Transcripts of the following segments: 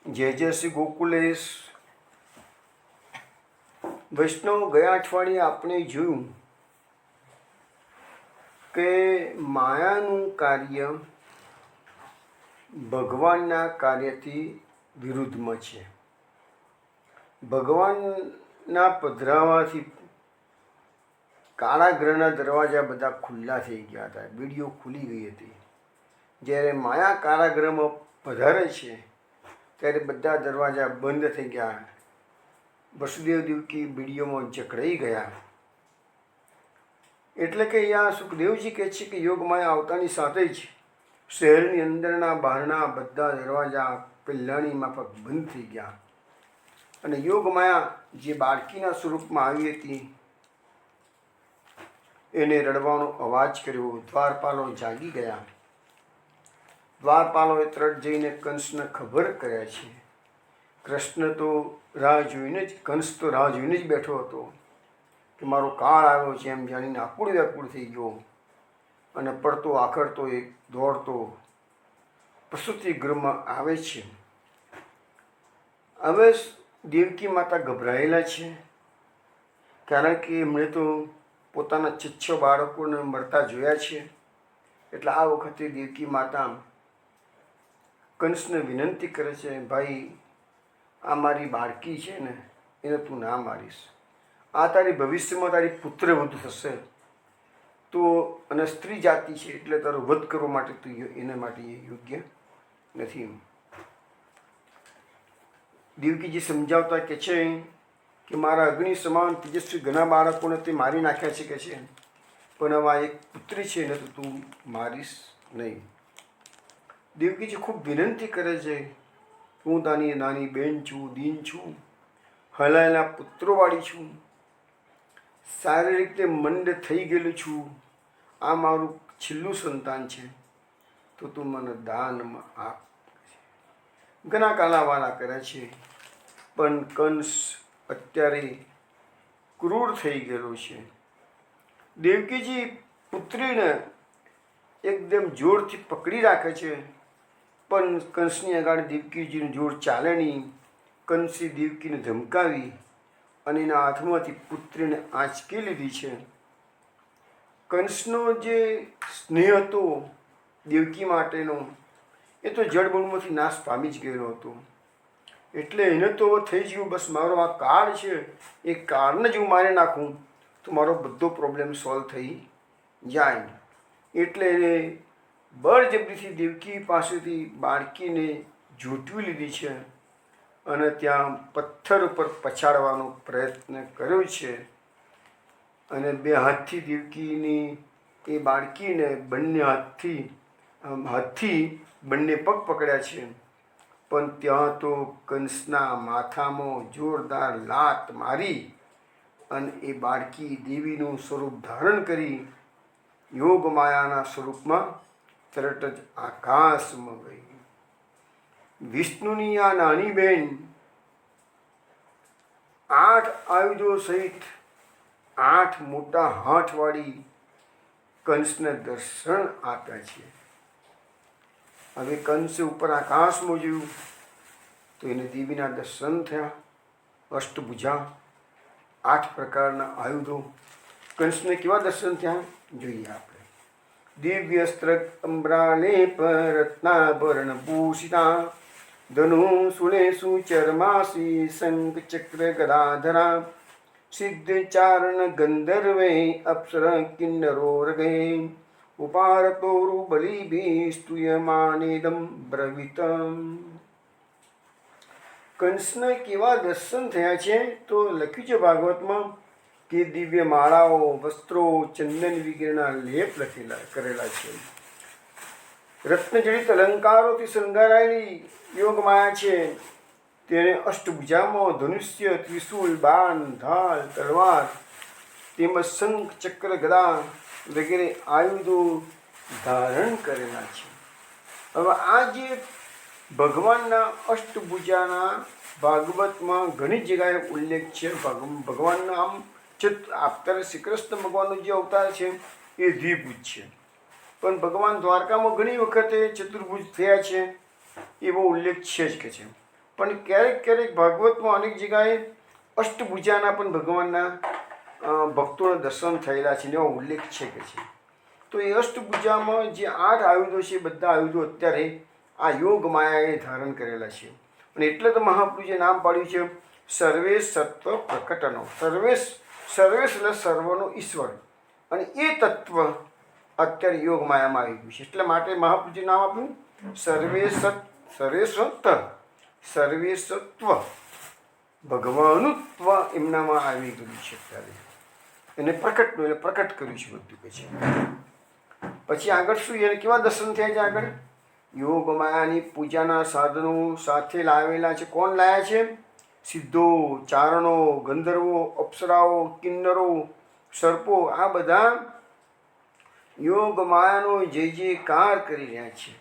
જય જય શ્રી ગોકુલેશ વૈષ્ણવ। ગયા અઠવાડિયે આપણે જોયું કે માયાનું કાર્ય ભગવાનના કાર્યથી વિરુદ્ધમાં છે। ભગવાનના પધરાવાથી કારાગૃહના દરવાજા બધા ખુલ્લા થઈ ગયા હતા, બીડીઓ ખુલી ગઈ હતી। જ્યારે માયા કારાગૃહમાં પધારે છે ત્યારે બધા દરવાજા બંધ થઈ ગયા। વસુદેવ દેવકી બીડીઓમાં જકડાઈ ગયા। એટલે કે અહીંયા સુખદેવજી કહે છે કે યોગમાયા આવતાની સાથે જ શહેરની અંદરના બહારના બધા દરવાજા પહેલાંની માફક બંધ થઈ ગયા અને યોગમાયા જે બાળકીના સ્વરૂપમાં આવી હતી એને રડવાનો અવાજ કર્યો। દ્વારપાલો જાગી ગયા। દ્વારપાલોએ તરત જઈને કંસને ખબર કર્યા છે। કૃષ્ણ તો રાહ જોઈને જ કંસ તો રાહ જોઈને જ બેઠો હતો કે મારો કાળ આવ્યો છે એમ જાણીને આકુળ વ્યાકુળ થઈ ગયો અને પડતો આખડતો એ દોડતો પ્રસૂતિ ગૃહમાં આવે છે। હવે દેવકી માતા ગભરાયેલા છે, કારણ કે એમણે તો પોતાના 6 બાળકોને મરતા જોયા છે। એટલે આ વખતે દેવકી માતા કંસને વિનંતી કરે છે, ભાઈ આ મારી બાળકી છે ને એને તું ના મારીશ। આ તારી ભવિષ્યમાં તારી પુત્રવધુ થશે તો અને સ્ત્રી જાતિ છે એટલે તારો વધ કરવા માટે તું એના માટે એ યોગ્ય નથી। દેવકીજી સમજાવતા કે છે કે મારા અગ્નિ સમાન તેજસ્વી ઘણા બાળકોને તે મારી નાખ્યા છે કે છે, પણ હવે એક પુત્રી છે એને તો તું મારીશ નહીં। દેવકીજી ખૂબ વિનંતી કરે છે, હું તારી નાની બહેન છું, દીન છું, હલાયેલા પુત્રોવાળી છું, સારી રીતે મંદ થઈ ગયેલું છું, આ મારું છેલ્લું સંતાન છે તો તું મને દાનમાં આપ। ઘણા કાલાવાલા કરે છે, પણ કંસ અત્યારે ક્રૂર થઈ ગયેલો છે। દેવકીજી પુત્રીને એકદમ જોરથી પકડી રાખે છે, પણ કંસની આગળ દેવકીજીનું જોર ચાલે નહીં। કંસે દેવકીને ધમકાવી અને એના હાથમાંથી પુત્રીને આંચકી લીધી છે। કંસનો જે સ્નેહ હતો દેવકી માટેનો એ તો જળબળમાંથી નાશ પામી જ ગયેલો હતો। એટલે એને તો થઈ ગયું બસ મારો આ કાળ છે એ કાળને જ હું મારી નાખું તો મારો બધો પ્રોબ્લેમ સોલ્વ થઈ જાય। એટલે એને બળજબરીથી દેવકી પાસેથી બાળકીને ઝૂંટવી લીધી છે અને ત્યાં પથ્થર ઉપર પછાડવાનો પ્રયત્ન કર્યો છે અને 2 હાથથી દેવકીની એ બાળકીને બંને હાથથી બંને પગ પકડ્યા છે, પણ ત્યાં તો કંસના માથામાં જોરદાર લાત મારી અને એ બાળકી દેવીનું સ્વરૂપ ધારણ કરી યોગમાયાના સ્વરૂપમાં તરત જ આકાશમાં ગઈ। વિષ્ણુની આ નાની બહેન 8 આયુધો સહિત 8 મોટા હાથવાળી કંસને દર્શન આપ્યા છે। હવે કંસે ઉપર આકાશમાં જોયું તો એને દેવીના દર્શન થયા। અષ્ટભુજા 8 પ્રકારના આયુધો। કંસને કેવા દર્શન થયા જોઈએ આપણે। દિવ્યસ્ત્ર અમ્બ્રાલેપ રત્નાભરણ ભૂષિતા ધનુષુલેષુ ચર્માસી શંખ ચક્ર ગદાધરા સિદ્ધચારણ ગંધર્વે અપ્સર કિન્નરોરગે ઉપારતોરુ બલિભી સ્તુયમાનેદમ બ્રવીતમ। કંસને કેવા દર્શન થયા છે તો લખ્યું છે ભાગવતમાં કે દિવ્ય માળાઓ, વસ્ત્રો, ચંદન વગેરેના લેપ કરેલા છે। રત્નજડિત અલંકારોથી શણગારાયેલી યોગમાયા છે। તેને અષ્ટભુજામાં ધનુષ્ય, ત્રિશૂલ, બાણ, ઢાલ, તલવાર તેમજ શંખ, ચક્ર, ગદા વગેરે આયુધો ધારણ કરેલા છે। હવે આ જે ભગવાનના અષ્ટભુજાના ભાગવતમાં ઘણી જગ્યાએ ઉલ્લેખ છે। ભગવાનના આમ અત્યારે શ્રી કૃષ્ણ ભગવાનનો જે અવતાર છે એ દ્વિભુજ છે, પણ ભગવાન દ્વારકામાં ઘણી વખતે ચતુર્ભુજ થયા છે એવો ઉલ્લેખ છે જ કે છે। પણ ક્યારેક ક્યારેક ભાગવતમાં અનેક જગ્યાએ અષ્ટભુજાના પણ ભગવાનના ભક્તોના દર્શન થયેલા છે એનો ઉલ્લેખ છે કે છે. તો એ અષ્ટભુજામાં જે 8 આયુધો છે બધા આયુધો અત્યારે આ યોગ માયાએ ધારણ કરેલા છે. અને એટલે તો મહાપ્રભુજીએ નામ પાડ્યું છે સર્વેશ સત્વ પ્રકટનો. સર્વેશ એટલે સર્વનો ઈશ્વર, અને એ તત્વ અત્યારે યોગ માયામાં આવી ગયું છે. એટલા માટે મહાપ્રભુજીએ નામ આપ્યું સર્વેશત્વ ભગવાનુત્વ એમનામાં આવી ગયું છે. અત્યારે એને પ્રકટનું એને પ્રકટ કર્યું છે બધું કે છે. પછી આગળ શું એને કેવા દર્શન થયા છે? આગળ યોગ માયાની પૂજાના સાધનો સાથે લાવેલા છે. કોણ લાયા છે? સિદ્ધો, ચારણો, ગંધર્વો, અપ્સરાઓ, કિન્નરો, સર્પો, આ બધા યોગ માયાનો જે જયકાર કરી રહ્યા છે.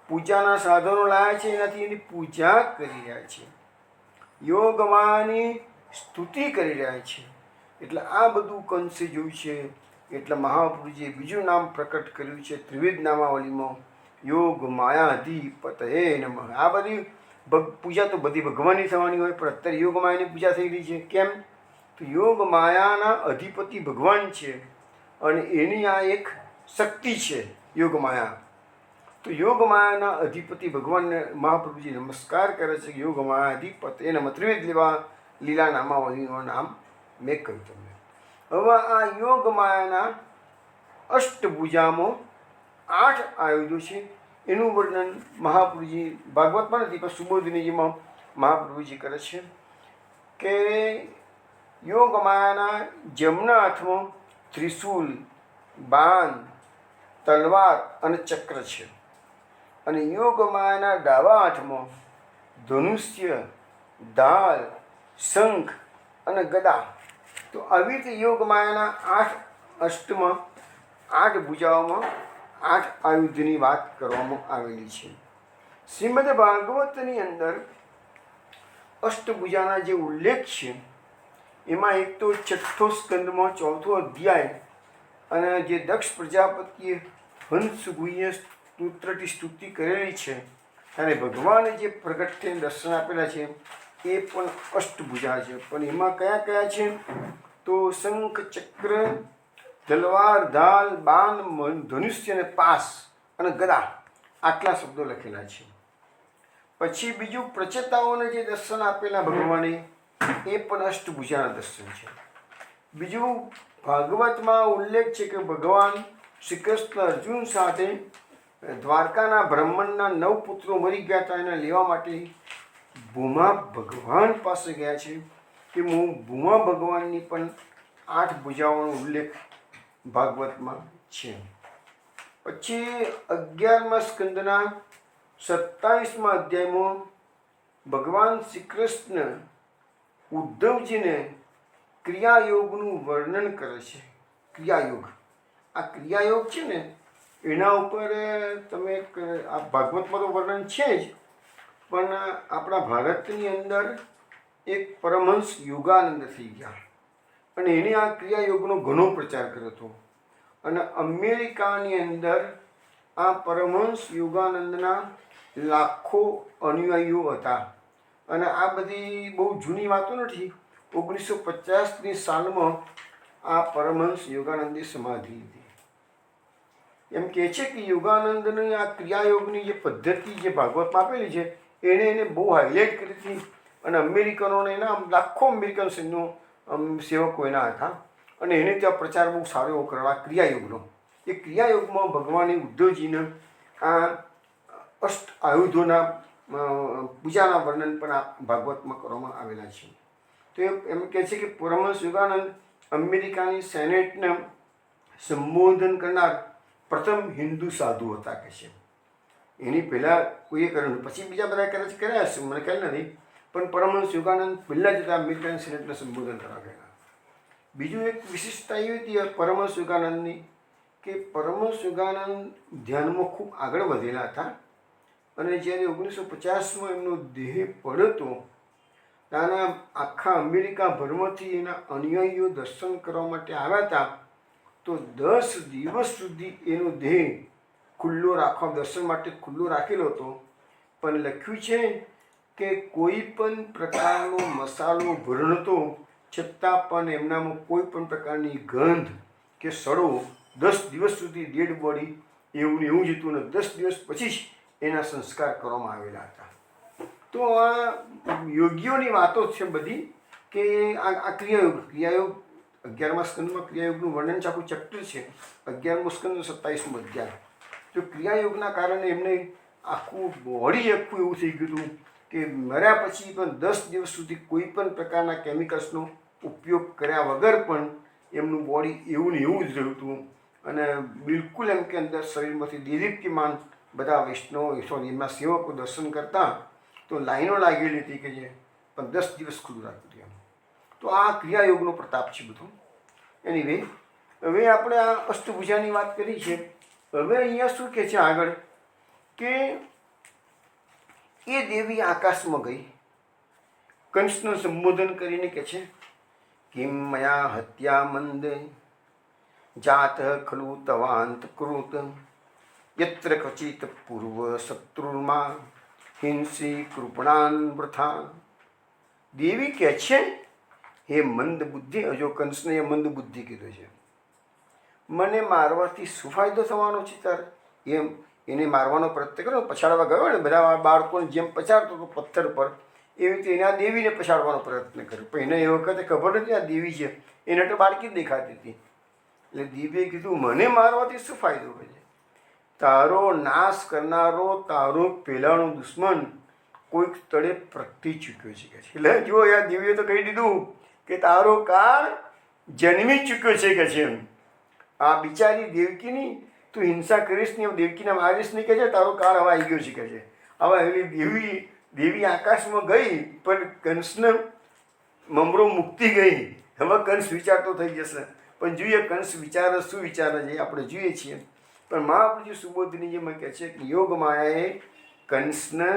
પૂજાના સાધનો લાયા છે, એનાથી એની પૂજા કરી રહ્યા છે, યોગ માયાની સ્તુતિ કરી રહ્યા છે. એટલે આ બધું કંસે જોયું છે. એટલે મહાપ્રભુજીએ બીજું નામ પ્રકટ કર્યું છે ત્રિવિધ નામાવલીમાં, યોગ માયાધિપતયે નમઃ. આ બધી પૂજા તો બધી ભગવાનની થવાની હોય, પણ અત્યારે યોગ માયાની પૂજા થઈ રહી છે. કેમ? તો યોગ માયાના અધિપતિ ભગવાન છે, અને એની આ એક શક્તિ છે યોગ માયા. તો યોગ માયાના અધિપતિ ભગવાનને મહાપ્રભુજી નમસ્કાર કરે છે. યોગ માયાધિપતયે નમઃ. ત્રિવિધ લીલા નામાવલીનું નામ મેં કહ્યું તમને. હવે આ યોગ માયાના અષ્ટભુજામાં 8 આયુધો છે. એનું વર્ણન મહાપ્રભુજી ભાગવતમાં નથી, પણ સુબોધિનીજીમાં મહાપ્રભુજી કરે છે કે યોગ માયાના જમણા હાથમાં ત્રિશૂલ, બાણ, તલવાર અને ચક્ર છે, અને યોગ માયાના ડાબા હાથમાં ધનુષ્ય, ઢાલ, શંખ અને ગદા. તો આવી રીતે યોગ માયાના 8 ભુજાઓમાં 8 આયુધની વાત કરવામાં આવેલી છે. શ્રીમદ ભાગવતની અંદર અષ્ટભુજાના જે ઉલ્લેખ છે એમાં એક તો 6થો સ્કંદમાં 4થો અધ્યાય, અને જે દક્ષ પ્રજાપતિએ હંસ ગુહ્ય સ્તોત્રથી સ્તુતિ કરેલી છે, ત્યારે ભગવાને જે પ્રગટ થઈને દર્શન આપેલા છે એ પણ અષ્ટભુજા છે. પણ એમાં કયા કયા છે? તો શંખ, ચક્ર, તલવાર, ઢાલ, બાણ, ધનુષ્ય અને પાસ અને ગદા, આટલા શબ્દો લખેલા છે. પછી બીજું પ્રચેતાઓને જે દર્શન આપેલા ભગવાને એ પણ અષ્ટભુજાના દર્શન છે. બીજું ભાગવતમાં ઉલ્લેખ છે કે ભગવાન શ્રી કૃષ્ણ અર્જુન સાથે દ્વારકાના બ્રાહ્મણના 9 પુત્રો મરી ગયા હતા, એને લેવા માટે ભૂમા ભગવાન પાસે ગયા છે. કે ભૂમા ભગવાનની પણ 8 ભુજાઓનો ઉલ્લેખ ભાગવતમાં છે. પછી 11મા સ્કંદના 27મા અધ્યાયમાં ભગવાન શ્રી કૃષ્ણ ઉદ્ધવજીને ક્રિયાયોગનું વર્ણન કરે છે. ક્રિયાયોગ, આ ક્રિયાયોગ છે ને એના ઉપર તમે આ ભાગવતમાં તો વર્ણન છે જ, પણ આપણા ભારતની અંદર એક પરમહંસ યોગાનંદ થઈ ગયા, અને એણે આ ક્રિયાયોગનો ઘણો પ્રચાર કર્યો હતો. અને અમેરિકાની અંદર આ પરમહંસ યોગાનંદના લાખો અનુયાયીઓ હતા. અને આ બધી બહુ જૂની વાતો નથી. 1950ની સાલમાં આ પરમહંસ યોગાનંદે સમાધિ લીધી. એમ કહે છે કે યોગાનંદની આ ક્રિયાયોગની જે પદ્ધતિ જે ભાગવતમાં આપેલી છે એને બહુ હાઇલાઇટ કરી હતી. અને અમેરિકનોને એના લાખો અમેરિકન સૈન્યો સેવકો એના હતા, અને એને ત્યાં પ્રચાર બહુ સારો એવો કરવા ક્રિયાયોગનો. એ ક્રિયાયોગમાં ભગવાને ઉદ્ધવજીને આ આયુધોના પૂજાના વર્ણન પણ આ ભાગવતમાં કરવામાં આવેલા છે. તો એમ કહે છે કે પરમહંસ યોગાનંદ અમેરિકાની સેનેટને સંબોધન કરનાર પ્રથમ હિન્દુ સાધુ હતા કે છે. એની પહેલાં કોઈએ કર્યું, પછી બીજા બધા કર્યા હશે, મને ખ્યાલ નથી. પણ પરમહંસ યોગાનંદ પહેલાં જ અમેરિકન સેનેટને સંબોધન કરવા ગયા. બીજું એક વિશિષ્ટતા એવી હતી પરમહંસ યોગાનંદની કે પરમહંસ યોગાનંદ ધ્યાનમાં ખૂબ આગળ વધેલા હતા. અને જ્યારે 1950માં એમનો દેહ પડ્યો હતો, ત્યાંના આખા અમેરિકાભરમાંથી એના અનુયાયીઓ દર્શન કરવા માટે આવ્યા હતા. તો 10 દિવસ સુધી એનો દેહ ખુલ્લો રાખવા, દર્શન માટે ખુલ્લો રાખેલો હતો. પણ લખ્યું છે કે કોઈ પણ પ્રકારનો મસાલો ભર્યો નહોતો, છતાં પણ એમનામાં કોઈ પણ પ્રકારની ગંધ કે સડો 10 દિવસ સુધી ડેડ બોડી એવું ને એવું જ હતું ને 10 દિવસ પછી જ એના સંસ્કાર કરવામાં આવેલા હતા. તો આ યોગીઓની વાતો છે બધી કે આ ક્રિયાયોગ 11મા સ્કંદમાં ક્રિયાયોગનું વર્ણન આખું ચેપ્ટર છે. 11મો સ્કંદ 27મો અધ્યાય. તો ક્રિયાયોગના કારણે એમને આખું બોડી આખું એવું થઈ ગયું હતું કે મર્યા પછી પણ 10 દિવસ સુધી કોઈ પણ પ્રકારના કેમિકલ્સનો ઉપયોગ કર્યા વગર પણ એમનું બોડી એવું ને એવું જ રહ્યું હતું. અને બિલકુલ એમ કે અંદર શરીરમાંથી દેદીપ્યમાન બધા વૈષ્ણવો એમના સેવકો દર્શન કરતા તો લાઈનો લાગેલી હતી કે જે પણ 10 દિવસ ખુલ્લું રાખ્યું હતું. તો આ ક્રિયાયોગનો પ્રતાપ છે બધું. એનીવે, હવે આપણે આ અષ્ટભુજાની વાત કરી છે. હવે અહીંયા શું કહે છે આગળ કે એ દેવી આકાશમાં ગઈ, કંસનું સંબોધન કરીને કહે છે કિમ મયા હત્યા મંદે જાત ખલુ તવાંત કૃત યત્ર ક્વચિત પૂર્વ શત્રુર્મા હિંસી કૃપણાન વૃથા. દેવી કહે છે હે મંદ બુદ્ધિ, હજો કંસને એ મંદ બુદ્ધિ કીધું છે, મને મારવાથી શું ફાયદો થવાનો છે તારે? એમ એને મારવાનો પ્રયત્ન કર્યો, પછાડવા ગયો ને બધા બાળકોને જેમ પછાડતો હતો પથ્થર પર, એવી રીતે એને આ દેવીને પછાડવાનો પ્રયત્ન કર્યો. પણ એને એ વખતે ખબર નથી આ દેવી છે, એને તો બાળકી જ દેખાતી હતી. એટલે દેવીએ કીધું મને મારવાથી શું ફાયદો હોય છે? તારો નાશ કરનારો તારો પહેલાંનો દુશ્મન કોઈક સ્થળે પ્રગટી ચૂક્યો છે કે છે. એટલે જો આ દેવીએ તો કહી દીધું કે તારો કાળ જન્મી ચૂક્યો છે કે છે. આ બિચારી દેવકીની તું હિંસા કરીશ નહીં, દેવકીને મારીશ નહીં કે છે, તારો કાળ હવે આવી ગયો છે કે છે. હવે એવી દેવી આકાશમાં ગઈ પણ કંસને મમરો મુક્તિ ગઈ. હવે કંસ વિચારતો થઈ જશે. પણ જોઈએ કંસ વિચારે શું વિચારે છે આપણે જોઈએ છીએ. પણ મહાપ્રભુ સુબોધનીજીમાં કહે છે કે યોગ માયાએ કંસને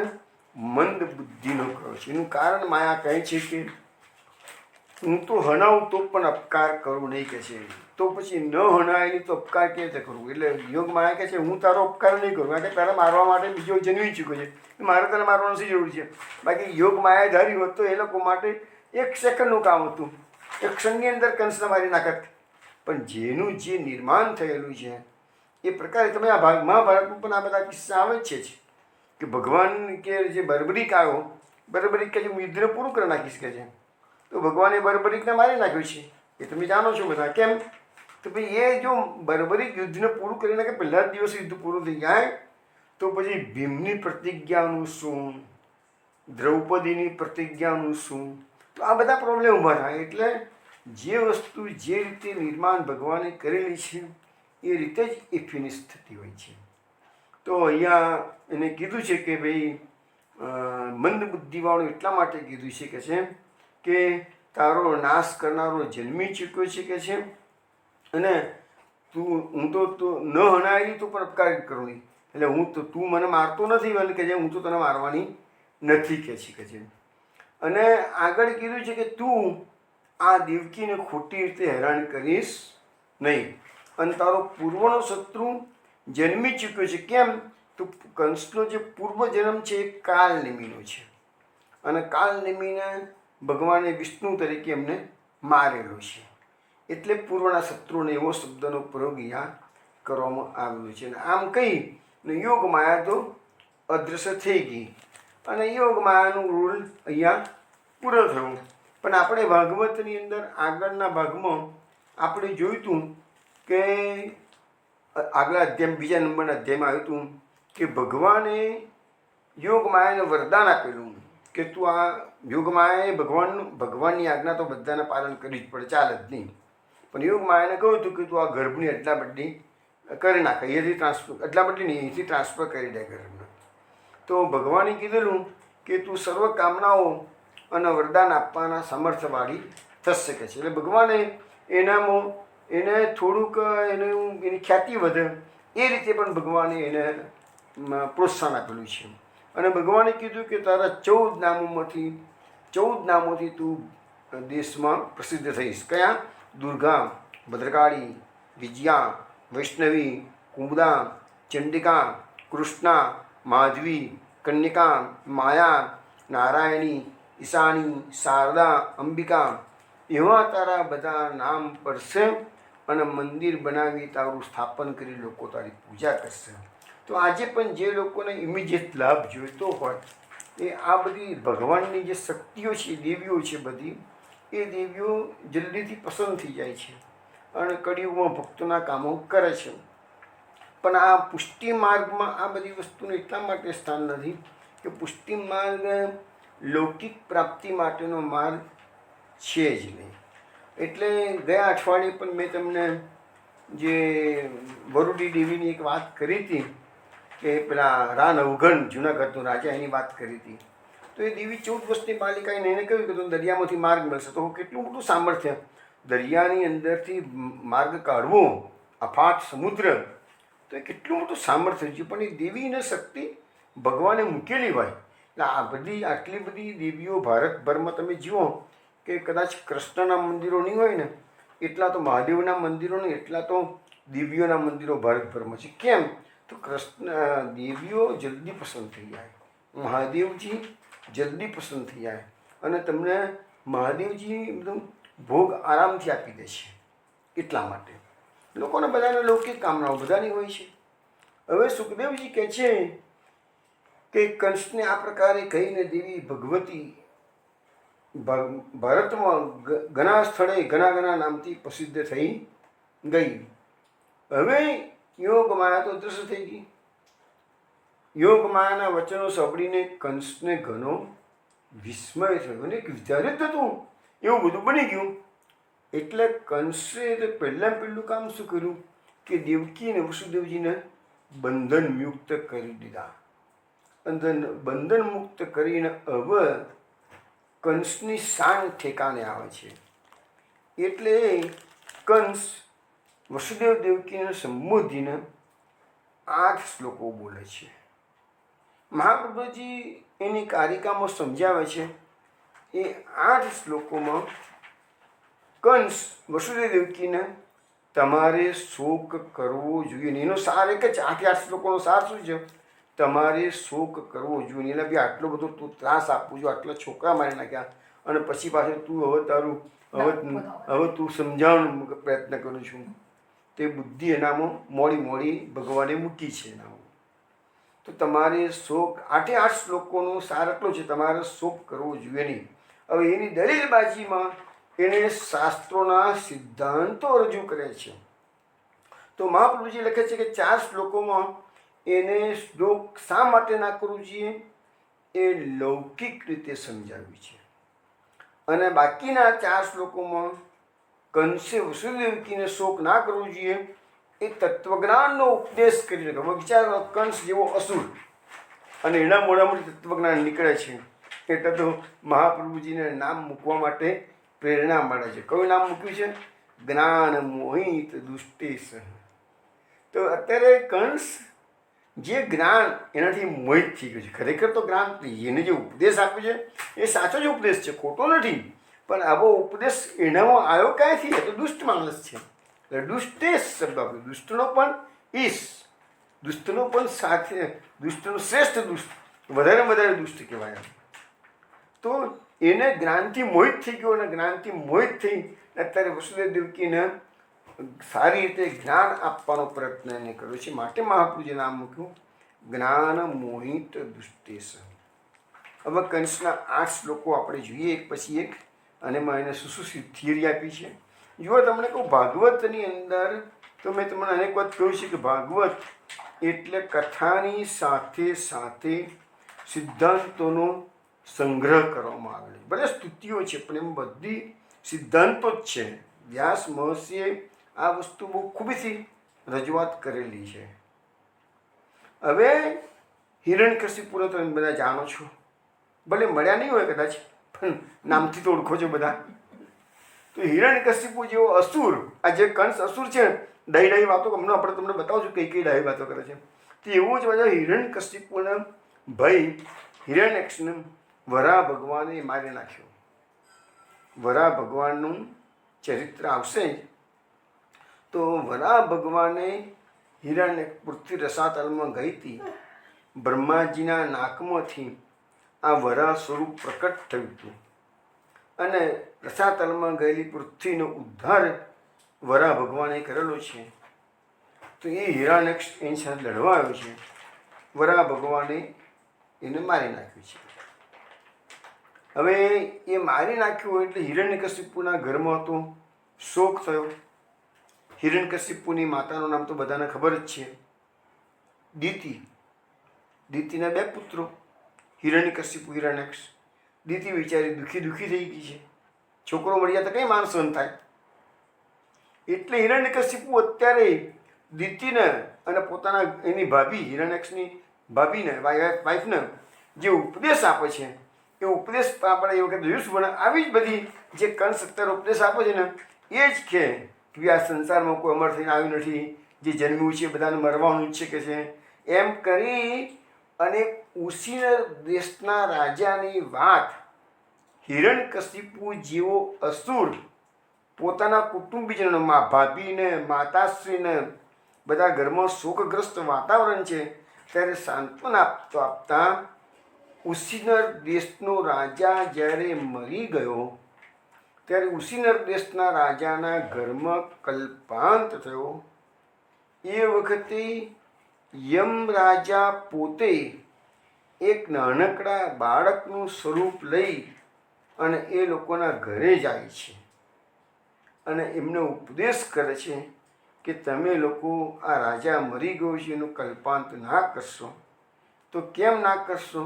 મંદ બુદ્ધિનો કર્યો છે. એનું કારણ માયા કહે છે કે હું તો હણાવું તો પણ અપકાર કરું નહીં કે છે. તો પછી ન હણાયેલી તો અપકાર કેવી રીતે કરવું? એટલે યોગ માયા કહે છે હું તારો અપકાર નહીં કરું, કારણ કે તારા મારવા માટે બીજો જન્મી ચૂક્યો છે, મારે તને મારવાની શી જરૂર છે? બાકી યોગ માયા ધારી હોત તો એ લોકો માટે 1 સેકન્ડનું કામ હતું, 1 ક્ષણની અંદર કંસને મારી નાખત. પણ જેનું જે નિર્માણ થયેલું છે એ પ્રકારે તમે આ મહાભારતમાં પણ આ બધા કિસ્સા આવે જ છે કે ભગવાન કે જે બર્બરીક આવ્યો, બર્બરીક કે જે હું યુદ્ધને પૂરું કરી નાખીશ કે છે, તો ભગવાને બર્બરીકને મારી નાખ્યું છે. એ તમે જાણો છો બધા. કેમ? તો ભાઈ એ જો બર્બરીક યુદ્ધને પૂરું કરી નાખે, પહેલા જ દિવસે યુદ્ધ પૂરું થઈ જાય, તો પછી ભીમની પ્રતિજ્ઞાનું શું, દ્રૌપદીની પ્રતિજ્ઞાનું શું? તો આ બધા પ્રોબ્લેમ ઊભા થાય. એટલે જે વસ્તુ જે રીતે નિર્માણ ભગવાને કરેલી છે એ રીતે જ એ ફિનિશ થતી હોય છે. તો અહીંયા એને કીધું છે કે ભાઈ મંદ બુદ્ધિવાળું એટલા માટે કીધું છે કે તારો નાશ કરનારો જન્મી ચૂક્યો છે કે છે, અને હું તો ન હણાયેલી તો પણ અપકાર કરું નહીં. એટલે તું મને મારતો નથી એટલે કે હું તો તને મારવાની નથી કે છે. અને આગળ કીધું છે કે તું આ દેવકીને ખોટી રીતે હેરાન કરીશ નહીં. અને તારો પૂર્વનો શત્રુ જન્મી ચૂક્યો છે. કેમ? તો કંસનો જે પૂર્વ જન્મ છે એ કાલનેમીનો છે, અને કાલનેમીને ભગવાને વિષ્ણુ તરીકે એમને મારેલો છે. એટલે પૂર્વના શત્રુને એવો શબ્દનો પ્રયોગ અહીંયા કરવામાં આવેલો છે. અને આમ કહી ને યોગ માયા તો અદૃશ્ય થઈ ગઈ અને યોગ માયાનું રૂલ અહીંયા પૂરો થયો. પણ આપણે ભાગવતની અંદર આગળના ભાગમાં આપણે જોયું હતું કે આગલા અધ્યાય બીજા નંબરના અધ્યાયમાં આવ્યું હતું કે ભગવાને યોગ માયાને વરદાન આપેલું કે તું આ યોગ માયાએ ભગવાનની આજ્ઞા તો બધાને પાલન કરવી જ પડે, ચાલે જ નહીં. પણ યોગ માયાને કહ્યું હતું કે તું આ ગર્ભની એટલા બધી કરી નાખે, અહીંયાથી ટ્રાન્સફર એટલા બધી નહીં, અહીંથી ટ્રાન્સફર કરી દે ગર્ભને. તો ભગવાને કીધેલું કે તું સર્વ કામનાઓ અને વરદાન આપવાના સામર્થ્યવાળી થશે કે છે. એટલે ભગવાને એનામાં એને થોડુંક એની ખ્યાતિ વધે એ રીતે પણ ભગવાને એને પ્રોત્સાહન આપેલું છે. અને ભગવાને કીધું કે તારા 14 નામોથી તું દેશમાં પ્રસિદ્ધ થઈશ. કયા? દુર્ગા, ભદ્રકાળી, વિજયા, વૈષ્ણવી, કુમુદા, ચંડિકા, કૃષ્ણા, માધવી, કન્યકા, માયા નારાયણી, ઈશાણી, શારદા, અંબિકા એવા તારા બધા નામ પડશે અને મંદિર બનાવી તારું સ્થાપન કરી લોકો તારી પૂજા કરશે. તો આજે પણ જે લોકોને ઇમિડિયેટ લાભ જોઈતો હોય એ આ બધી ભગવાનની જે શક્તિઓ છે, દેવીઓ છે બધી, એ દેવીઓ જલ્દીથી પસંદ થઈ જાય છે અને કળિયુગમાં ભક્તોના કામો કરે છે. પણ આ પુષ્ટિ માર્ગમાં આ બધી વસ્તુનું એટલા માટે સ્થાન નથી કે પુષ્ટિ માર્ગ લૌકિક પ્રાપ્તિ માટેનો માર્ગ છે જ નહીં. એટલે ગયા અઠવાડિયે પણ મેં તમને જે વરુડી દેવીની એક વાત કરી હતી કે પેલા રા નવઘણ જૂનાગઢનો રાજા એની વાત કરી હતી. તો એ દેવી 14 વર્ષની બાલિકાએ એને કહ્યું કે તમે દરિયામાંથી માર્ગ મળશે. તો કેટલું મોટું સામર્થ્ય! દરિયાની અંદરથી માર્ગ કાઢવો, અફાટ સમુદ્ર, તો એ કેટલું મોટું સામર્થ્ય છે. પણ એ દેવીને શક્તિ ભગવાને મૂકેલી હોય. એટલે આ બધી આટલી બધી દેવીઓ ભારતભરમાં તમે જુઓ કે કદાચ કૃષ્ણના મંદિરો નહીં હોય ને એટલા તો મહાદેવના મંદિરો ને એટલા તો દેવીઓના મંદિરો ભારતભરમાં છે. કેમ? તો કૃષ્ણ દેવીઓ જલ્દી પસંદ થઈ જાય, મહાદેવજી જલ્દી પસંદ થઈ જાય અને તમને મહાદેવજી એકદમ ભોગ આરામથી આપી દે છે. એટલા માટે લોકોને બધાને લૌકિક કામનાઓ બધાની હોય છે. હવે સુખદેવજી કહે છે કે કંસને આ પ્રકારે કહીને દેવી ભગવતી ભારતમાં ઘણા સ્થળે ઘણા નામથી પ્રસિદ્ધ થઈ ગઈ. હવે યોગ માયા તો દ્રશ્ય થઈ ગઈ. યોગ માયાના વચનો સાંભળીને કંસને ઘણો વિસ્મય થયો અને વિચાર્યું જ નહોતું એવું બધું બની ગયું. એટલે કંસે પહેલું કામ શું કર્યું કે દેવકી અને વસુદેવજીને બંધન મુક્ત કરી દીધા. બંધન મુક્ત કરીને હવે કંસની શાન ઠેકાણે આવે છે. એટલે કંસ વસુદેવ દેવકીને સંબોધીને 8 શ્લોકો બોલે છે. મહાપ્રભુજી એની કારિકામાં સમજાવે છે. એ 8 શ્લોકોમાં કંસ વસુદેવ દેવકીને તમારે શોક કરવો જોઈએ નહીં, એનો સાર એક જ. 8 શ્લોકોનો સાર શું છે? તમારે શોક કરવો જોઈએ નહીં. એટલે બી આટલો બધો તું ત્રાસ આપવું જોઈએ, આટલા છોકરા મારી નાખ્યા અને પછી પાછળ તું હવે તારું હવે તું સમજાવવાનો પ્રયત્ન કરું છું. તે બુદ્ધિ એનામાં મોડી ભગવાને મૂકી છે એનામાં. તો તમારે શોક 8 શ્લોકોનો સાર એટલો છે, તમારે શોક કરવો જોઈએ નહીં. હવે એની દલીલબાજીમાં એને શાસ્ત્રોના સિદ્ધાંતો રજૂ કરે છે. તો મહાપ્રભુજી લખે છે કે 4 શ્લોકોમાં એને શ્લોક શા માટે ના કરવું જોઈએ એ લૌકિક રીતે સમજાવ્યું છે અને બાકીના 4 શ્લોકોમાં કંસે વસુદેવકીને શોક ના કરવું જોઈએ એ તત્વજ્ઞાનનો ઉપદેશ કરી રહ્યો. વિચાર, કંસ જેવો અસુર અને એના મોઢામાંથી તત્વજ્ઞાન નીકળે છે એટલે તો મહાપ્રભુજીને નામ મૂકવા માટે પ્રેરણા મળે છે. કયું નામ મૂક્યું છે? જ્ઞાન મોહિત દુષ્ટેશ. તો અત્યારે કંસ જે જ્ઞાન એનાથી મોહિત થઈ ગયું છે. ખરેખર તો જ્ઞાન એને જે ઉપદેશ આપ્યો છે એ સાચો જ ઉપદેશ છે, ખોટો નથી. પણ આવો ઉપદેશ એનામાં આવ્યો ક્યાંથી? એ તો દુષ્ટ માણસ છે. એટલે દુષ્ટેશ શબ્દ આપ્યો. દુષ્ટનો પણ ઈશ, દુષ્ટનો પણ સાથે, દુષ્ટનો શ્રેષ્ઠ દુષ્ટ, વધારે દુષ્ટ કહેવાય. તો એને જ્ઞાનથી મોહિત થઈ ગયો અને જ્ઞાનથી મોહિત થઈ અત્યારે વસુદેવ દેવકીને સારી રીતે જ્ઞાન આપવાનો પ્રયત્ન એને કર્યો છે. માટે મહાપ્રભુજી નામ મૂક્યું જ્ઞાન મોહિત દુષ્ટેશ. હવે કંસના 8 શ્લોકો આપણે જોઈએ એક પછી એક અને એમાં એને શું થિયરી આપી છે. જુઓ, તમને કહું, ભાગવતની અંદર તો મેં તમને અનેક વાત કહ્યું છે કે ભાગવત એટલે કથાની સાથે સાથે સિદ્ધાંતોનો સંગ્રહ કરવામાં આવેલો. ભલે સ્તુતિઓ છે પણ એમ બધી સિદ્ધાંતો જ છે. વ્યાસ મહર્ષિએ આ વસ્તુ બહુ ખૂબીથી રજૂઆત કરેલી છે. હવે હિરણ્યકશિપુને તમે બધા જાણો છો, ભલે મળ્યા નહીં હોય કદાચ પણ નામથી તો ઓળખો છો બધા. તો હિરણ્યકશિપુ જેવો અસુર, આ જે કંસ અસુર છે, ડાહી વાતો હમણાં આપણે તમને બતાવશું કઈ ડાહી વાતો કરે છે. તો એવું જ બધા હિરણ્યકશિપુના ભાઈ હિરણ્યક્ષને વરાહ ભગવાને મારી નાખ્યો. વરાહ ભગવાનનું ચરિત્ર આવશે તો વરાહ ભગવાને હિરણ્ય પૃથ્વી રસાતલમાં ગઈ હતી. બ્રહ્માજીના નાકમાંથી આ વરાહ સ્વરૂપ પ્રકટ થયું હતું અને રસાતલમાં ગયેલી પૃથ્વીનો ઉદ્ધાર વરાહ ભગવાને કરેલો છે. તો એ હિરણ્યકશ એની સાથે લડવા આવ્યો છે. વરાહ ભગવાને એને મારી નાખ્યું છે. હવે એ મારી નાખ્યું એટલે હિરણ્યકશિપુના ઘરમાં તો શોક થયો. હિરણ્યકશિપુની માતાનું નામ તો બધાને ખબર જ છે, દિતિ. દિતિના 2 પુત્રો, હિરણ્યકશિપુ, હિરણ્યક્ષ. દિતિ વિચારી દુઃખી થઈ ગઈ છે. છોકરો મળ્યા તો કઈ માન સહન થાય. એટલે હિરણ્યકશિપુ અત્યારે દિતિને અને પોતાના એની ભાભી, હિરણ્યક્ષની ભાભીને, વાઈફને જે ઉપદેશ આપે છે એ ઉપદેશ આપણે એ વખતે જોઈશું. પણ આવી જ બધી જે કંસ અત્યારે ઉપદેશ આપે છે ને એ જ કે આ સંસારમાં કોઈ અમર થઈને આવ્યું નથી, જે જન્મ્યું છે બધાને મરવાનું જ છે કે છે. એમ કરી અને ઉસીનર દેશના રાજાની વાત હિરણ્યકશિપુ જેવો અસુર પોતાના કુટુંબીજનોમાં, ભાભીને, માતાશ્રીને, બધા ઘરમાં શોકગ્રસ્ત વાતાવરણ છે ત્યારે સાંત્વના આપતા ઉસીનર દેશનો રાજા જ્યારે મરી ગયો ત્યારે ઉસીનર દેશના રાજાના ઘરમાં કલ્પાંત થયો. એ વખતે યમરાજા પોતે એક નાનકડા બાળકનું સ્વરૂપ લઈ અને એ લોકોના ઘરે જાય છે અને એમને ઉપદેશ કરે છે કે તમે લોકો આ રાજા મરી ગયો છે એનું કલ્પાંત ના કરશો. તો કેમ ના કરશો?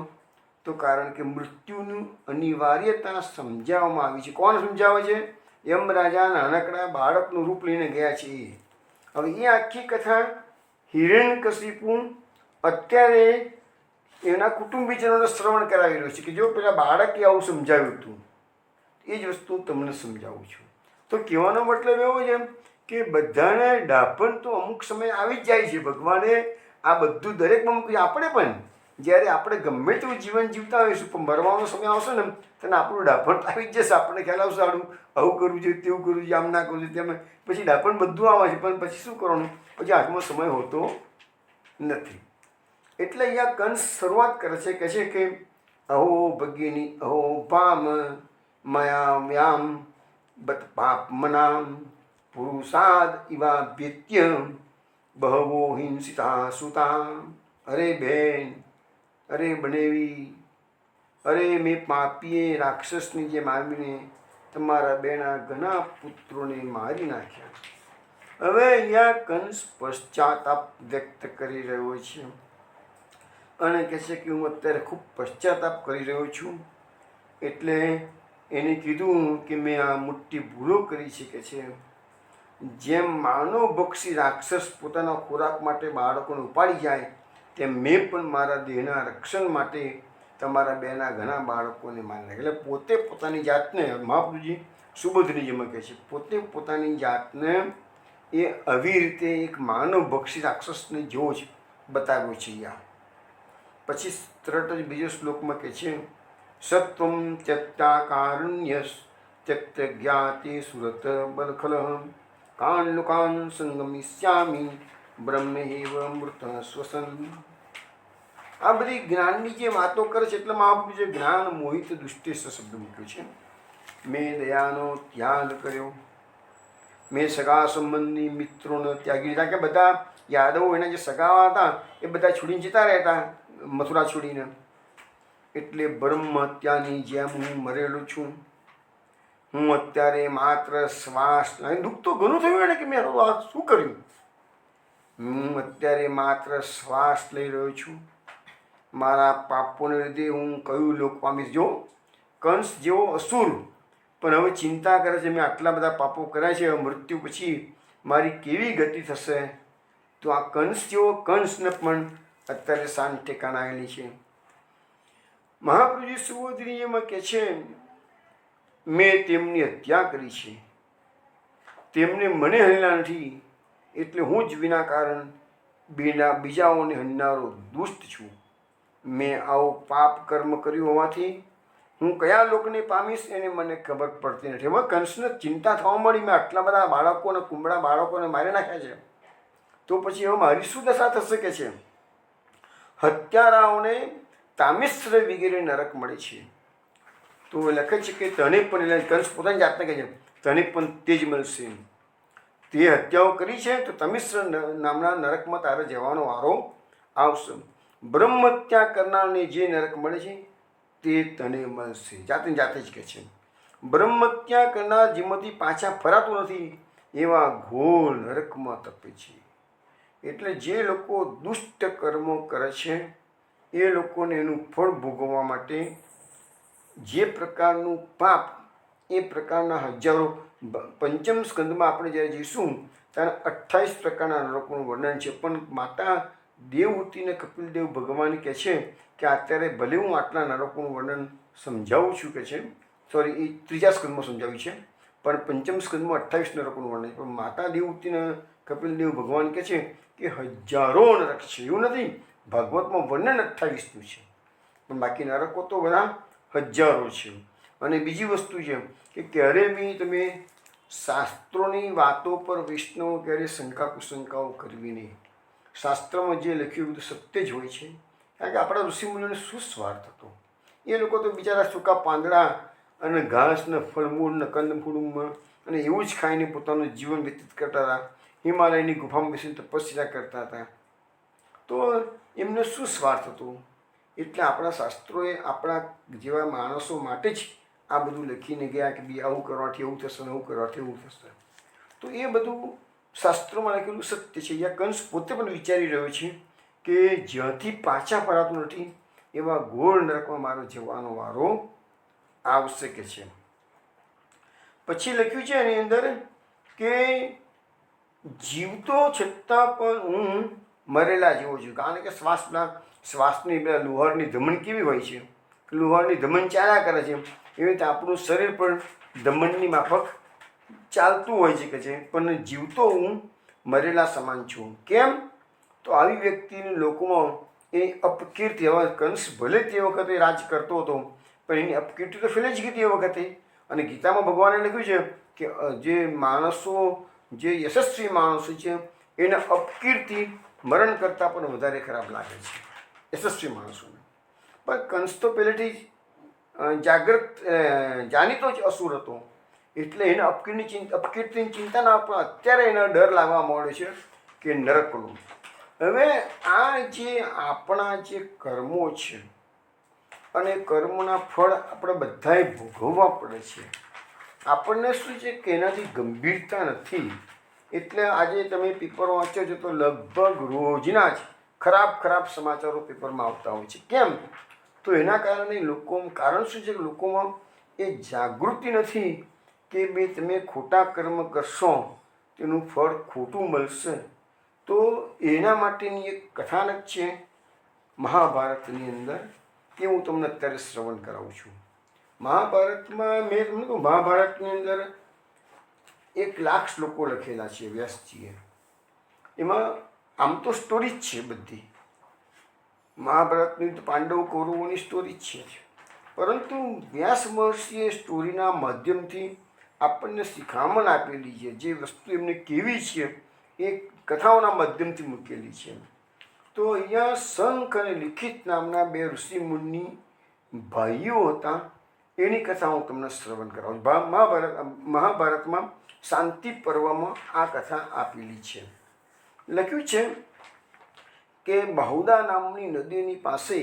તો કારણ કે મૃત્યુની અનિવાર્યતા સમજાવવામાં આવી છે. કોણ સમજાવે છે? યમરાજા નાનકડા બાળકનું રૂપ લઈને ગયા છે. હવે એ આખી કથા હિરણ્યકશિપુ અત્યારે એના કુટુંબીજનોને શ્રવણ કરાવી રહ્યો છે કે જો પેલા બાળકે આવું સમજાવ્યું હતું, એ જ વસ્તુ તમને સમજાવું છું. તો કહેવાનો મતલબ એવો છે કે બધાને ડાપણ તો અમુક સમય આવી જ જાય છે. ભગવાને આ બધું દરેકમાં મૂક્યું. આપણે પણ જ્યારે આપણે ગમે તેવું જીવન જીવતા હોઈશું પણ મરવાનો સમય આવશે ને તને આપણું ડાપણ આવી જ જશે. આપણને ખ્યાલ આવશે આવું કરવું જોઈએ, તેવું કરવું જોઈએ, આમ ના કરવું જોઈએ, તેમ. પછી ડાપણ બધું આવે છે પણ પછી શું કરવાનું? પછી હાથમાં સમય હોતો નથી. એટલે અહીંયા કંસ શરૂઆત કરે છે, કહે છે કે અહો ભગિની અહો પામ મયા વ્યામ બત પાપ મનામ પુરુષાદ ઇવાભ્યત્ય બહવો હિંસિતા સુતા. અરે બેન, અરે બનેવી, અરે મેં પાપીએ રાક્ષસની જેમ આવીને તમારા બેના ઘણા પુત્રોને મારી નાખ્યા. હવે અહીંયા કંસ પશ્ચાતાપ વ્યક્ત કરી રહ્યો છે અને કહે છે કે હું અત્યારે ખૂબ પશ્ચાતાપ કરી રહ્યો છું. એટલે એને કીધું કે મેં આ મોટી ભૂલો કરી છે કે છે. જેમ માનવ ભક્ષી રાક્ષસ પોતાના ખોરાક માટે બાળકોને ઉપાડી જાય તેમ મેં પણ મારા દેહના રક્ષણ માટે તમારા બેના ઘણા બાળકોને મારી નાખ્યા. એટલે પોતે પોતાની જાતને, મહાપ્રભુજી સુબોધનીજીમાં કહે છે, પોતે પોતાની જાતને એ આવી રીતે એક માનવ ભક્ષી રાક્ષસને જેવો જ બતાવ્યો છે. અહીંયા પછી તરત જ બીજો શ્લોકમાં કહે છે સત્વમ ત્યક્તા કારુણ્યસ ત્યક્ત જ્ઞાતિ સુરત બલખલ કાન લુકાન સંગમિષ્યામી બ્રહ્મૈવ મૃત શ્વસન. આ બધી જ્ઞાનની જે વાતો કરે છે એટલે મહાપ્રભુ જે જ્ઞાન મોહિત દુષ્ટેશ શબ્દ મૂક્યો છે. મેં દયાનો ત્યાગ કર્યો, મેં સગા સંબંધી મિત્રોને ત્યાગી દીધા. કે બધા યાદવો એના જે સગાવા હતા એ બધા છોડીને જતા રહેતા, મથુરા છોડીને. એટલે બ્રહ્મ હત્યાની જેમ હું મરેલો છું. હું અત્યારે માત્ર શ્વાસ, દુઃખ તો ઘણું થયું ને કે મેં આ શું કર્યું. હું અત્યારે માત્ર શ્વાસ લઈ રહ્યો છું. મારા પાપોને લીધે હું કયું લોક પામીશ. જો કંસ જેવો અસુર પણ હવે ચિંતા કરે છે મેં આટલા બધા પાપો કર્યા છે, મૃત્યુ પછી મારી કેવી ગતિ થશે. તો આ કંસ જેવો કંસને પણ અત્યારે શાંત ઠેકાણા આવેલી છે. મહાપ્રભુજી સુબોધનીયમાં કહે છે મેં તેમની હત્યા કરી છે, તેમને મને હણ્યા નથી, એટલે હું જ વિના કારણ બીજાઓને હણનારો દુષ્ટ છું. મેં આવો પાપ કર્મ કર્યું હોવાથી હું કયા લોકને પામીશ એને મને ખબર પડતી નથી. હવે કંસને ચિંતા થવા મળી, મેં આટલા બધા બાળકોને, કુંબળા બાળકોને મારી નાખ્યા છે, તો પછી હવે મારી શું દશા થશે કે છે. હત્યારાઓને તામિશ્ર વગેરે નરક મળે છે. તો લખે છે કે તને પણ, એટલે કંસ પોતાની જાતને કહે છે, તને પણ તે જ મળશે. તે હત્યાઓ કરી છે તો તમિશ્ર નામના નરકમાં તારે જવાનો વારો આવશે. બ્રહ્મહત્યા કરનારને જે નરક મળે છે તે તને મળશે. જાતે જાતે જ કહે છે. બ્રહ્મહત્યા કરનાર જેમાંથી પાછા ફરાતું નથી એવા ઘોર નરકમાં તપે છે. એટલે જે લોકો દુષ્ટ કર્મો કરે છે એ લોકોને એનું ફળ ભોગવવા માટે જે પ્રકારનું પાપ, એ પ્રકારના હજારો, પંચમ સ્કંદમાં આપણે જ્યારે જઈશું ત્યારે 28 પ્રકારના નરકોનું વર્ણન છે. પણ માતા દેવહૂતિને કપિલદેવ ભગવાન કહે છે કે અત્યારે ભલે હું આટલા નરકોનું વર્ણન સમજાવું છું કે છે, સોરી એ ત્રીજા સ્કંદમાં સમજાવ્યું છે, પણ પંચમ સ્કંદમાં 28 નરકોનું વર્ણન છે. પણ માતા દેવહૂતિને કપિલદેવ ભગવાન કહે છે કે હજારો નરક છે. એવું નથી, ભાગવતમાં વર્ણન 28નું છે, પણ બાકી નરકો તો બધા હજારો છે. અને બીજી વસ્તુ છે કે ક્યારે બી તમે શાસ્ત્રોની વાતો પર વૈષ્ણવ ક્યારે શંકા કુશંકાઓ કરવી નહીં. શાસ્ત્રમાં જે લખ્યું બધું સત્ય જ હોય છે. કારણ કે આપણા ઋષિમુનિઓને શું સ્વાર્થ હતો? એ લોકો તો બિચારા સૂકા પાંદડા અને ઘાસ ને ફળમૂળ ને કંદમૂળમાં અને એવું જ ખાઈને પોતાનું જીવન વ્યતીત કરતા હતા. હિમાલયની ગુફામાં બેસીને તપસ્યા કરતા હતા. તો એમને શું સ્વાર્થ હતો? એટલે આપણા શાસ્ત્રોએ આપણા જેવા માણસો માટે જ આ બધું લખીને ગયા કે બી આવું કરવાથી એવું થશે ને આવું કરવાથી એવું થશે. તો એ બધું શાસ્ત્રોમાં લખેલું સત્ય છે. યા કંસ પોતે પણ વિચારી રહ્યો છે કે જ્યાંથી પાછા ફરાતું નથી એવા ઘોર નરકમાં મારો જવાનો વારો આવશે કે છે. પછી લખ્યું છે એની અંદર કે જીવતો છતાં પણ હું મરેલા જેવો છું. કારણ કે શ્વાસની પેલા લુહારની ધમન કેવી હોય છે? લુહારની ધમન ચાલ્યા કરે છે, એવી રીતે આપણું શરીર પણ ધમનની માફક ચાલતું હોય છે કે છે, પણ જીવતો હું મરેલા સમાન છું. કેમ? તો આવી વ્યક્તિની લોકોમાં એ અપકીર્તિ, હવે કંસ ભલે તે વખતે રાજ કરતો હતો પણ એની અપકીર્તિ તો ફેલાઈ જ ગઈ તે વખતે. અને ગીતામાં ભગવાને લખ્યું છે કે જે માણસો, જે યશસ્વી માણસો છે એને અપકીર્તિ મરણ કરતાં પણ વધારે ખરાબ લાગે છે, યશસ્વી માણસોને. પણ કંસ તો પહેલેથી જાણીતો જ અસુર હતો, એટલે એને અપકીર્તિની ચિંતા ના, પણ અત્યારે એને ડર લાગવા માંડ્યો છે કે નરકનું. હવે આ જે આપણા જે કર્મો છે અને કર્મોના ફળ આપણે બધાએ ભોગવવા પડે છે. આપણને શું છે કે એનાથી ગંભીરતા નથી. એટલે આજે તમે પેપર વાંચો છો તો લગભગ રોજના જ ખરાબ સમાચારો પેપરમાં આવતા હોય છે. કેમ? તો એના કારણે કારણ શું છે કે લોકોમાં એ જાગૃતિ નથી કે બે તમે ખોટા કર્મ કરશો તેનું ફળ ખોટું મળશે. તો એના માટેની એક કથાનક છે મહાભારતની અંદર, કે હું તમને અત્યારે શ્રવણ કરાવું છું. મહાભારતમાં મેં તમને કહું, મહાભારતની અંદર 1,00,000 શ્લોકો લખેલા છે વ્યાસજીએ. એમાં આમ તો સ્ટોરી જ છે બધી, મહાભારતની પાંડવ કૌરવોની સ્ટોરી જ છે, પરંતુ વ્યાસ મહર્ષિએ સ્ટોરીના માધ્યમથી આપણને શિખામણ આપેલી છે. જે વસ્તુ એમને કેવી છે એ કથાઓના માધ્યમથી મૂકેલી છે. તો અહીંયા શંખ અને લિખિત નામના 2 ઋષિમુનિ ભાઈઓ હતા, એની કથા હું તમને શ્રવણ કરાવું. મહાભારતમાં શાંતિ પર્વમાં આ કથા આપેલી છે. લખ્યું છે કે બહુદા નામની નદીની પાસે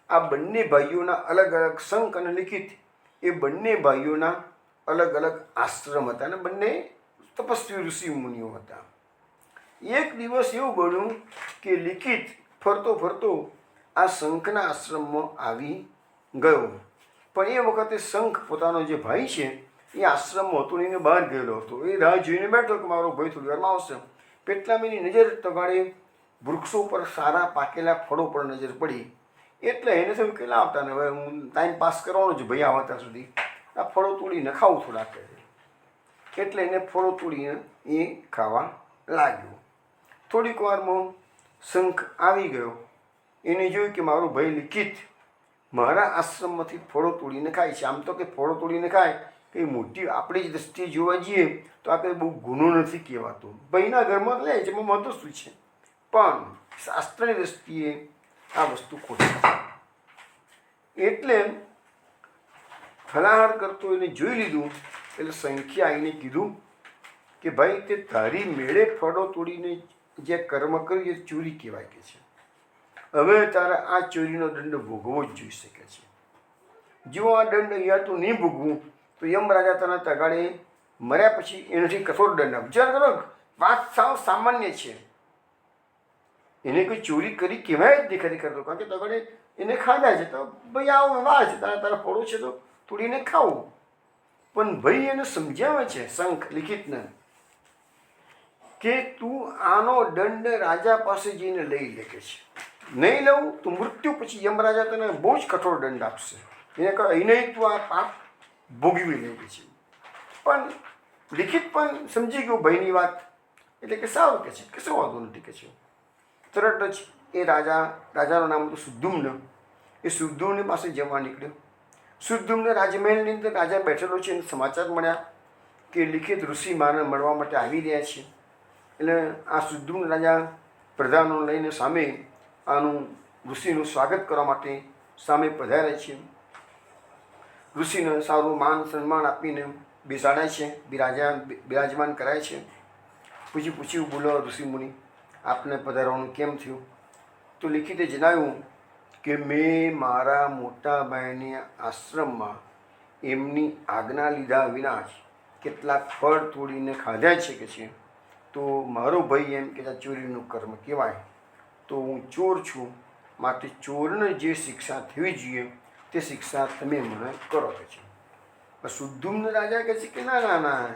આ બંને ભાઈઓના અલગ અલગ, શંખ અને લિખિત, એ બંને ભાઈઓના અલગ અલગ આશ્રમ હતા અને બંને તપસ્વી ઋષિ મુનિઓ હતા. એક દિવસ એવું બન્યું કે લિખિત ફરતો ફરતો આ શંખના આશ્રમમાં આવી ગયો. પણ એ વખતે શંખ પોતાનો જે ભાઈ છે એ આશ્રમમાં હતો, એને બહાર ગયેલો હતો. એ રાહ જોઈને બેઠો કે મારો ભાઈ થોડી વારમાં આવશે. પેટલામાં એની નજર તગાડે વૃક્ષો પર સારા પાકેલા ફળો પર નજર પડી. એટલે એને થયું કે લાવતા ને હવે હું ટાઈમ પાસ કરવાનો જ ભાઈ આવે ત્યાં સુધી, આ ફળો તોડીને ખાવું થોડાક. એટલે એને ફળો તોડીને એ ખાવા લાગ્યો. થોડીક વારમાં શંખ આવી ગયો. એને જોયું કે મારો ભાઈ લિખિત મારા આશ્રમમાંથી ફળો તોડીને ખાય છે. આમ તો કે ફળો તોડીને ખાય કંઈ મોટી આપણી જ દૃષ્ટિએ જોવા જઈએ તો આ કંઈ બહુ ગુનો નથી કહેવાતો. ભાઈના ઘરમાં લે છે, એમાં મહત્વ શું છે? પણ શાસ્ત્રની દૃષ્ટિએ આ વસ્તુ ખોટી છે. એટલે ફલાહાર કરતો એને જોઈ લીધું. એટલે શંખે આવીને કીધું કે ભાઈ તે તારી મેળે ફળો તોડીને જે કર્મ કર્યું એ ચોરી કહેવાય કે છે. હવે તારે આ ચોરીનો દંડ ભોગવવો જ જોઈ શકે છે. જો આ દંડ અહીંયા તું નહીં ભોગવું તો યમરાજા તને તગાડે મર્યા પછી એનાથી કઠોર દંડ આપ. વિચાર કરો, વાત સાવ સામાન્ય છે. એને કોઈ ચોરી કરી કહેવાય જ નહીં ખરેખર તો, કારણ કે તગાડે એને ખાધા છે તો ભાઈ આવો વાહ છે, તારા ફળો છે તો તોડીને ખાવું. પણ ભાઈ એને સમજાવે છે શંખ લિખિતને કે તું આનો દંડ રાજા પાસે જઈને લઈ લે કે છે. નહીં લઉં તો મૃત્યુ પછી યમરાજા તને બહુ જ કઠોર દંડ આપશે. એને કહે અહીં તું આ પાપ ભોગવી લે કે છે. પણ લિખિત પણ સમજી ગયું ભાઈની વાત, એટલે કે સારું કે છે, કશો વાંધો નથી કે છે. તરત જ એ રાજાનું નામ હતું સુદ્ધુમ્ન. એ સુદ્ધુમ્ન પાસે જવા નીકળ્યો. સુદ્ધુમ્ન રાજમહેલની અંદર રાજા બેઠેલો છે. એને સમાચાર મળ્યા કે લિખિત ઋષિ માને મળવા માટે આવી રહ્યા છે. એટલે આ સુદ્ધુમ્ન રાજા પ્રધાનો લઈને સામે આનું ઋષિનું સ્વાગત કરવા માટે સામે પધારે છે. ઋષિને સારું માન સન્માન આપીને બેસાડાય છે, બિરાજમાન કરાય છે. પછી પૂછ્યું, બોલો ઋષિ મુનિ, આપને પધારવાનું કેમ થયું? તો લિખિતે જણાવ્યું કે મેં મારા મોટા ભાઈની આશ્રમમાં એમની આજ્ઞા લીધા વિના જ કેટલાક ફળ તોડીને ખાધા છે કે છે. તો મારો ભાઈ એમ કે ચોરીનું કર્મ કહેવાય. તો હું ચોર છું, માટે ચોરને જે શિક્ષા થવી જોઈએ તે શિક્ષા તમે મને કરો કે છે. સુદ્ધુમ્ન રાજા કહે છે કે ના ના ના,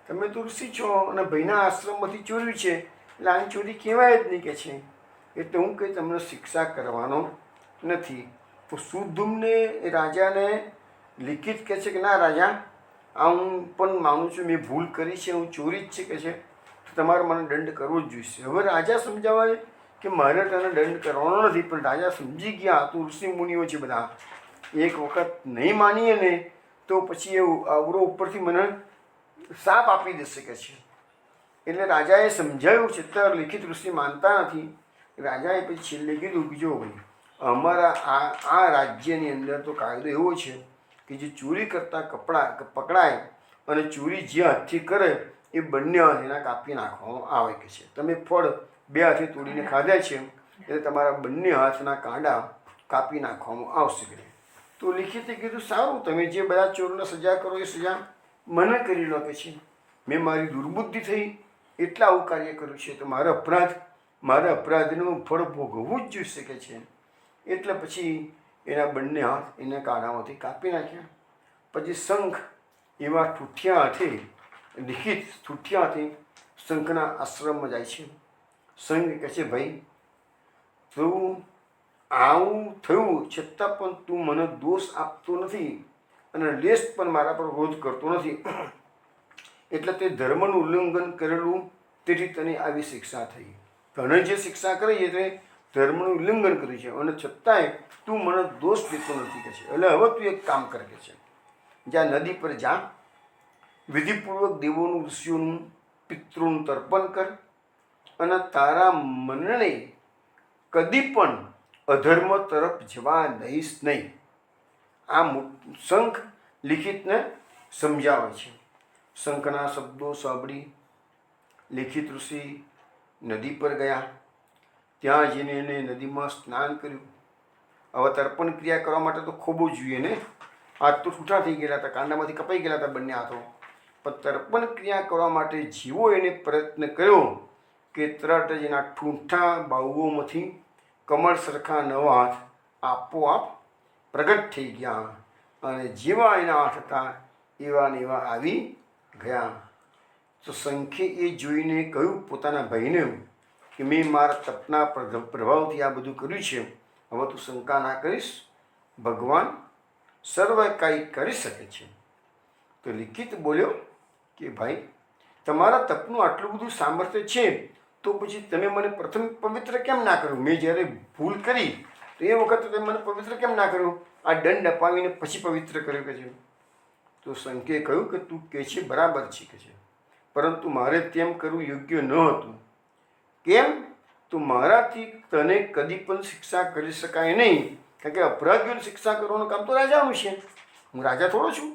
તમે તો ઋષિ છો અને ભાઈના આશ્રમમાંથી ચોર્યું છે એટલે આની ચોરી કહેવાય જ નહીં કે છે. એટલે હું કંઈ તમને શિક્ષા કરવાનો નથી. તો સુદ્ધુમ્ને રાજાને લિખિત કહે છે કે ના રાજા, આ હું પણ માનું છું મેં ભૂલ કરી છે, હું ચોરી જ છે કે છે, તો તમારે મને દંડ કરવો જ જોઈશે. હવે રાજા સમજાવાય કે મારે તને દંડ કરવાનો નથી, પણ રાજા સમજી ગયા તું ઋષિ મુનિઓ છે બધા, એક વખત નહીં માનીએ ને તો પછી એ અવરો ઉપરથી મને શાપ આપી દેશે કે છે. એટલે રાજાએ સમજાવ્યું છે, તો લિખિત ઋષિ માનતા નથી. રાજાએ પછી છેલ્લે કીધું કે જો ભાઈ, અમારા આ રાજ્યની અંદર તો કાયદો એવો છે કે જે ચોરી કરતા પકડાય અને ચોરી જે હાથથી કરે એ બંને હાથ એના કાપી નાખવામાં આવે કે છે. તમે ફળ બે હાથે તોડીને ખાધા છે એટલે તમારા બંને હાથના કાંડા કાપી નાખવામાં આવશે કે. તો લિખિતે કીધું સારું, તમે જે બધા ચોરોને સજા કરો એ સજા મને કરી લો કે છે. મેં મારી દુર્બુદ્ધિ થઈ એટલા આવું કાર્ય કર્યું છે, તો મારા અપરાધનું ફળ ભોગવવું જ જોઈ શકે છે. એટલે પછી એના બંને હાથ એના કાંડામાંથી કાપી નાખ્યા. પછી શંખ એવા ઠૂઠિયા હાથે, લિખિત ઠૂઠિયા હાથે શંખના આશ્રમમાં જાય છે. શંખ કહે છે, ભાઈ તું આવું થયું છતાં પણ તું મને દોષ આપતો નથી અને લેશ પણ મારા પર ક્રોધ કરતો નથી. એટલે તે ધર્મનું ઉલ્લંઘન કરેલું તેથી તને આવી શિક્ષા થઈ. તને જે શિક્ષા કરી છે તે ધર્મનું ઉલ્લંઘન કર્યું છે અને છતાંય તું મને દોષ દેતો નથી કે છે. એટલે હવે તું એક કામ કરે કે છે, જ્યાં નદી પર જા, વિધિપૂર્વક દેવોનું ઋષિઓનું પિતૃનું તર્પણ કર અને તારા મનને કદી પણ અધર્મ તરફ જવા દઈશ નહીં. આ શંખ લિખિતને સમજાવે છે. શંખના શબ્દો સાંભળી લિખિત ઋષિ નદી પર ગયા. ત્યાં જઈને એને નદીમાં સ્નાન કર્યું. હવે તર્પણ ક્રિયા કરવા માટે તો ખોબો જોઈએ ને, હાથ તો છૂટા થઈ ગયેલા હતા, કાંડામાંથી કપાઈ ગયેલા હતા બંને હાથો. પણ તર્પણ ક્રિયા કરવા માટે જેવો એને પ્રયત્ન કર્યો કે તરત જ એના ઠૂંઠા બાહુઓમાંથી કમળ સરખા નવા હાથ આપોઆપ પ્રગટ થઈ ગયા અને જેવા એના હાથ હતા એવા ને એવા આવી ગયા. તો શંખે એ જોઈને કહ્યું પોતાના ભાઈને કે મેં મારા તપના પ્રભાવથી આ બધું કર્યું છે, હવે તું શંકા ના કરીશ, ભગવાન સર્વ કાંઈ કરી શકે છે. તો લિખિત બોલ્યો કે ભાઈ તમારા તપનું આટલું બધું સામર્થ્ય છે તો પછી તમે મને પ્રથમ પવિત્ર કેમ ના કર્યું? મેં જ્યારે ભૂલ કરી તો એ વખતે તમે મને પવિત્ર કેમ ના કર્યું? આ દંડ અપાવીને પછી પવિત્ર કર્યો કે છે. તો શંકે કહ્યું કે તું કહે છે બરાબર છે કે છે, પરંતુ મારે તેમ કરવું યોગ્ય ન હતું. કેમ? તો મારાથી તને કદી પણ શિક્ષા કરી શકાય નહીં, કારણ કે અપરાધીઓને શિક્ષા કરવાનું કામ તો રાજાનું છે. હું રાજા થોડો છું.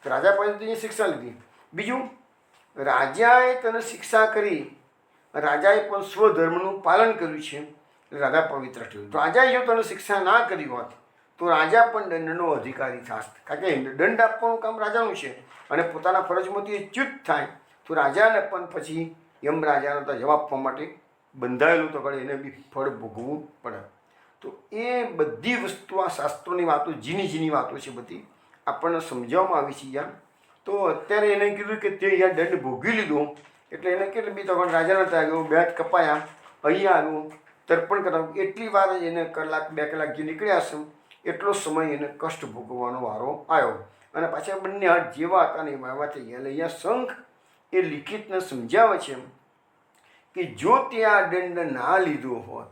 રાજા પાસેથી શિક્ષા લીધી. બીજું, રાજાએ તને શિક્ષા કરી, રાજાએ પણ સ્વધર્મનું પાલન કર્યું છે એટલે રાજા પવિત્ર થયું. રાજાએ જો તને શિક્ષા ના કરી હોત તો રાજા પણ દંડનો અધિકારી થાત. કારણ કે દંડ આપવાનું કામ રાજાનું છે અને પોતાના ફરજમાંથી ચ્યુત થાય તો રાજાને પણ પછી યમરાજાનો તો જવાબ આપવા માટે બંધાયેલું તો કરે, એને બી ફળ ભોગવવું પડે. તો એ બધી વસ્તુ આ શાસ્ત્રોની વાતો, ઝીણી ઝીણી વાતો છે, બધી આપણને સમજાવવામાં આવી છે યાર. તો અત્યારે એને કીધું કે તે યાર દંડ ભોગવી લીધો એટલે એને કેટલી બી તો રાજાના ત્યાં ગયો, બેટ કપાયા, અહીંયા આવ્યું, તર્પણ કરાવ્યું. એટલી વાર જ એને કલાક 2 કલાક જે નીકળ્યા હશે એટલો સમય એને કષ્ટ ભોગવવાનો વારો આવ્યો. અને પાછા બંને હાથ જેવા હતા ને એવા એવા થઈ ગયા. એટલે અહીંયા શંખ એ લિખિતને સમજાવે છે કે જો તે આ દંડ ના લીધો હોત,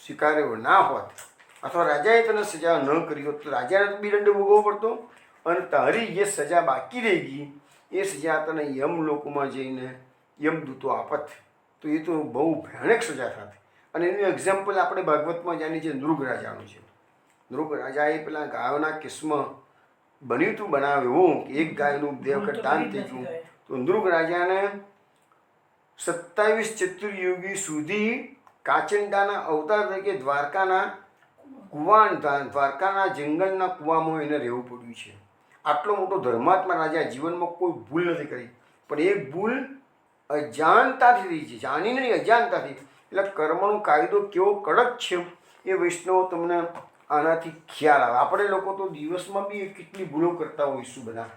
સ્વીકાર્યો ના હોત, અથવા રાજાએ તને સજા ન કરી હોત તો રાજાને તો બી દંડ ભોગવવો પડતો અને તારી જે સજા બાકી રહી ગઈ એ સજા તને યમલોકમાં જઈને યમદૂતો આપત તો એ તો બહુ ભયાનક સજા થાત. અને એનું એક્ઝામ્પલ આપણે ભાગવતમાં જાણીએ છીએ, નૃગ રાજાનું છે. નૃગ રાજાએ પેલા ગાયોના કેસમાં બન્યું હતું બનાવ એવું કે એક ગાયનું 2 વખત દાન થઈ ગયું. તો નૃગ રાજાને 27 ચતુર્યુગી સુધી કાચંડાના અવતાર તરીકે દ્વારકાના જંગલના કૂવામાં એને રહેવું પડ્યું છે. આટલો મોટો ધર્માત્મા રાજા જીવનમાં કોઈ ભૂલ નથી કરી, પણ એક ભૂલ અજાણતાથી થઈ છે, જાણીને નહીં અજાણતાથી. એટલે કર્મનો કાયદો કેવો કડક છે એ વૈષ્ણવ તમને આનાથી ખ્યાલ આવે. આપણે લોકો તો દિવસમાં બી કેટલી ભૂલો કરતા હોઈશું બધા.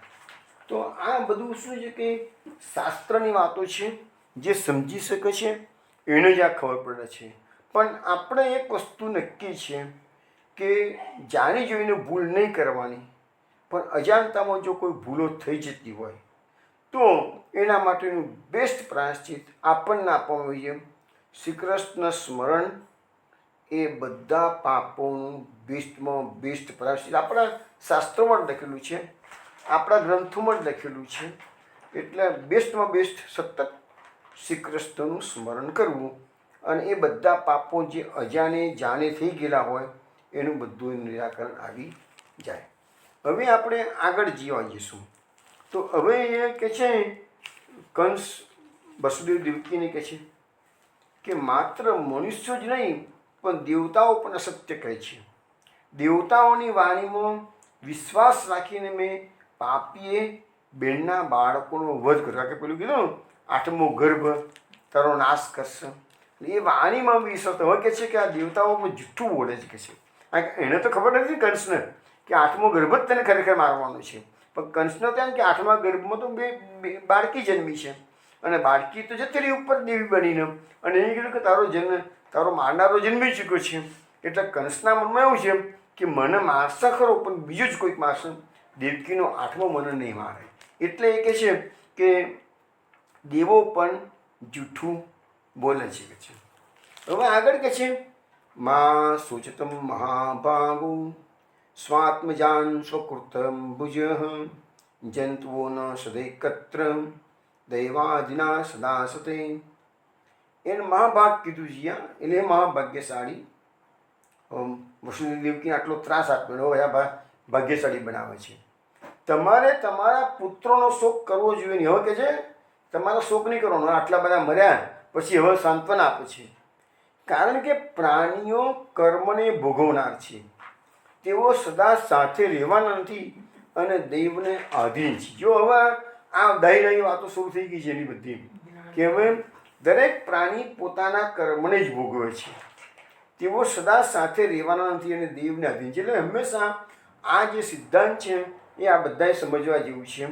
તો આ બધું શું છે કે શાસ્ત્રની વાતો છે, જે સમજી શકે છે એને જ આ ખબર પડે છે. પણ આપણે એક વસ્તુ નક્કી છે કે જાણી જોઈને ભૂલ નહીં કરવાની, પણ અજાણતામાં જો કોઈ ભૂલો થઈ જતી હોય તો એના માટેનું બેસ્ટ પ્રાયશ્ચિત આપણને આપવામાં આવે છે શ્રી કૃષ્ણ સ્મરણ. એ બધા પાપોનું બેસ્ટમાં બેસ્ટ પ્રાયશ્ચિત આપણા શાસ્ત્રોમાં જ લખેલું છે, આપણા ગ્રંથોમાં જ લખેલું છે. એટલે બેસ્ટમાં બેસ્ટ સતત શ્રી કૃષ્ણનું સ્મરણ કરવું અને એ બધા પાપો જે અજાણે જાણે થઈ ગયેલા હોય એનું બધું નિરાકરણ આવી જાય. હવે આપણે આગળ જીવા જઈશું. તો હવે એ કહે છે, કંસ વસુદેવ દેવકીને કહે છે કે માત્ર મનુષ્યો જ નહીં પણ દેવતાઓ પણ અસત્ય કહે છે. દેવતાઓની વાણીમાં વિશ્વાસ રાખીને મેં પાપીએ બેનના બાળકોનો વધ કર્યો. કે પેલું કીધું 8મો ગર્ભ તારો નાશ કરશે. એ વાણીમાં વિશ્વાસ હવે કહે છે કે આ દેવતાઓ પણ જૂઠું બોલે છે. કહે છે એને તો ખબર નથી કંસને કે 8મો ગર્ભ જ તને ખરેખર મારવાનો છે. પણ કંસનો તો એમ કે 8મા ગર્ભમાં તો બે બાળકી જન્મી છે અને બાળકી તો જતી રહી ઉપર દેવી બનીને. અને એને કીધું કે તારો મારનારો જન્મી ચૂક્યો છે. એટલે કંસના મનમાં એવું છે કે મને મારશે ખરો પણ બીજું જ કોઈક મારશે, દેવકીનો 8મો મને નહીં મારે. એટલે એ કહે છે કે દેવો પણ જૂઠું બોલે છે. હવે આગળ કહે છે મા સુચતમ મહાભાગુ સ્વાત્મજાન સ્વકૃતમ ભુજ જંતુઓ ન સદૈકત્ર દૈવાદિના સદા સતે. એને મહાભાગ કીધું છે એટલે મહાભાગ્યશાળી. વસુદેવ દેવકીને આટલો ત્રાસ આપ્યો, હવે આ ભાગ્યશાળી બનાવે છે. તમારે તમારા પુત્રોનો શોક કરવો જોઈએ નહીં. હવે કે છે તમારો શોક નહીં કરવાનો, આટલા બધા મર્યા પછી હવે સાંત્વના આપે છે. કારણ કે પ્રાણીઓ કર્મને ભોગવનાર છે, તેઓ સદા સાથે રહેવાના નથી અને દૈવને આધીન છે. જો હવે આ દૈવી વાતો શરૂ થઈ ગઈ છે એની બધી કે હવે દરેક પ્રાણી પોતાના કર્મને જ ભોગવે છે, તેઓ સદા સાથે રહેવાના નથી અને દેવને આધીન છે. એટલે હંમેશા આ જે સિદ્ધાંત છે એ આ બધાએ સમજવા જેવું છે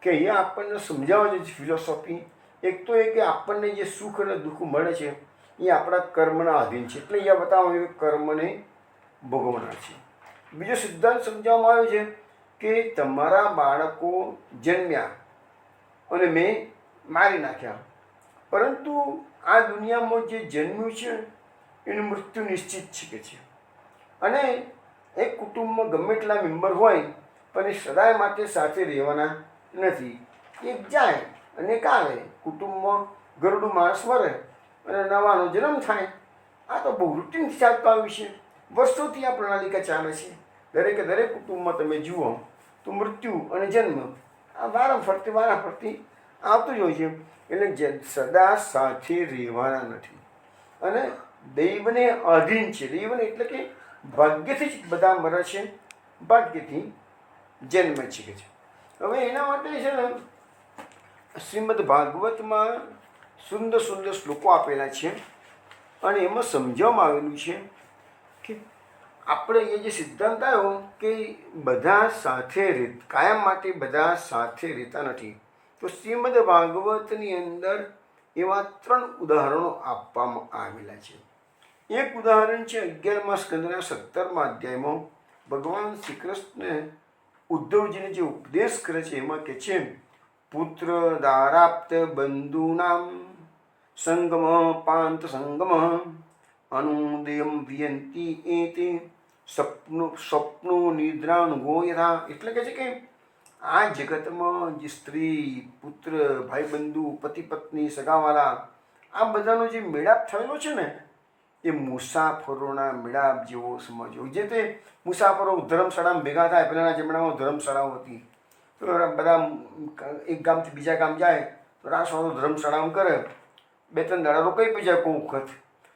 કે અહીંયા આપણને સમજાવવા જેવી ફિલોસોફી. એક તો એ કે આપણને જે સુખ અને દુઃખ મળે છે એ આપણા કર્મના આધીન છે, એટલે અહીંયા બતાવવામાં આવ્યું કર્મને ભોગવનાર છે. બીજો સિદ્ધાંત સમજાવવામાં આવ્યો છે કે તમારા બાળકો જન્મ્યા અને મેં મારી નાખ્યા, પરંતુ આ દુનિયામાં જે જન્મ્યું છે એનું મૃત્યુ નિશ્ચિત છે. અને એક કુટુંબમાં ગમે એટલા મેમ્બર હોય પણ એ સદાય માટે સાથે રહેવાના નથી. એક જાય અને કાલે કુટુંબમાં ગરુડું માણસ મરે અને નવાનો જન્મ થાય. આ તો બહુ રૂટીનથી ચાલતું આવ્યું છે. વર્ષોથી આ પ્રણાલિકા ચાલે છે. દરેક કુટુંબમાં તમે જુઓ તો મૃત્યુ અને જન્મ આ વારાફરતી આવતું જ હોય છે. એટલે સદા સાથે રહેવાના નથી અને દૈવને અધીન છે. દૈવને એટલે કે ભાગ્યથી જ બધા મરે છે, ભાગ્યથી જન્મ છે કે છે. હવે એના માટે છે ને શ્રીમદ ભાગવતમાં સુંદર શ્લોકો આપેલા છે અને એમાં સમજાવવામાં આવેલું છે કે આપણે એ જે સિદ્ધાંત આવ્યો કે બધા સાથે કાયમ માટે બધા સાથે રહેતા નથી. તો શ્રીમદ ભાગવતની અંદર એવા 3 ઉદાહરણો આપવામાં આવેલા છે. એક ઉદાહરણ છે 11મા સ્કંદના 17મા અધ્યાયમાં ભગવાન શ્રી કૃષ્ણ ઉદ્ધવજીને જે ઉપદેશ કરે છે એમાં કે છે પુત્ર દારાપ્ત બંધુનામ સંગમ પાંત સંગમ અનુદયમ વિયંતી એતે સ્વપ્નો નિદ્રાનુગો યથા. એટલે કે છે કે આ જગતમાં જે સ્ત્રી પુત્ર ભાઈ બંધુ પતિ પત્ની સગાવાલા આ બધાનો જે મેળાપ થયેલો છે ને એ મુસાફરોના મેળાપ જેવો સમજવો. જે તે મુસાફરો ધર્મશાળામાં ભેગા થાય. પહેલાંના જમાનામાં ધર્મશાળાઓ હતી તો બધા એક ગામથી બીજા ગામ જાય તો રાસવાળો ધર્મશાળામાં કરે, 2-3 દાડા રોકાઈ પછી જાય કોઈ વખત.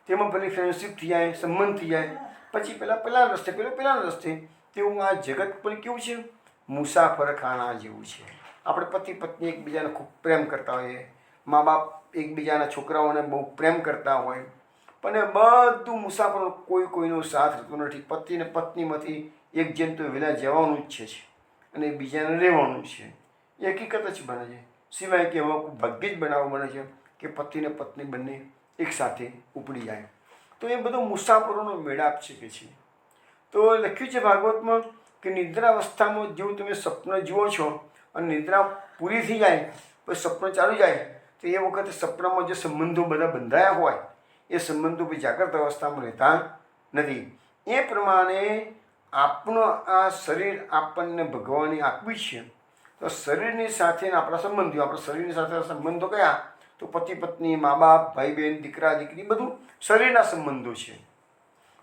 તેમાં પેલી ફ્રેન્ડશીપ થઈ જાય, સંબંધ થઈ જાય, પછી પેલાના રસ્તે પેલાના રસ્તે. તેવું આ જગત પણ કેવું છે? મુસાફરખાના જેવું છે. આપણે પતિ પત્ની એકબીજાને ખૂબ પ્રેમ કરતા હોઈએ, મા બાપ એકબીજાના છોકરાઓને બહુ પ્રેમ કરતા હોય, પણ એ બધું મુસાફરો કોઈનો સાથ રહેતો નથી. પતિ ને પત્નીમાંથી એક જણ તો વહેલા જવાનું જ છે અને બીજાને રહેવાનું છે. એ હકીકત જ બને છે. સિવાય કે એમાં ભાગ્યે જ બનાવો બને છે કે પતિ ને પત્ની બંને એક સાથે ઉપડી જાય. તો એ બધો મુસાફરોનો મેળાપ છે કે છે. તો લખ્યું છે ભાગવતમાં કે નિદ્રાવસ્થામાં જેવું તમે સપન જુઓ છો અને નિદ્રા પૂરી થઈ જાય પછી સપનું ચાલુ જાય તો એ વખતે સપનામાં જે સંબંધો બધા બંધાયા હોય એ સંબંધો પછી જાગ્રત અવસ્થામાં રહેતા નથી. એ પ્રમાણે આપણું આ શરીર આપણને ભગવાને આપ્યું છે. તો શરીરની સાથે આપણા સંબંધો, આપણા શરીરની સાથે સંબંધો કયા? તો પતિ પત્ની, મા બાપ, ભાઈ બહેન, દીકરા દીકરી, બધું શરીરના સંબંધો છે.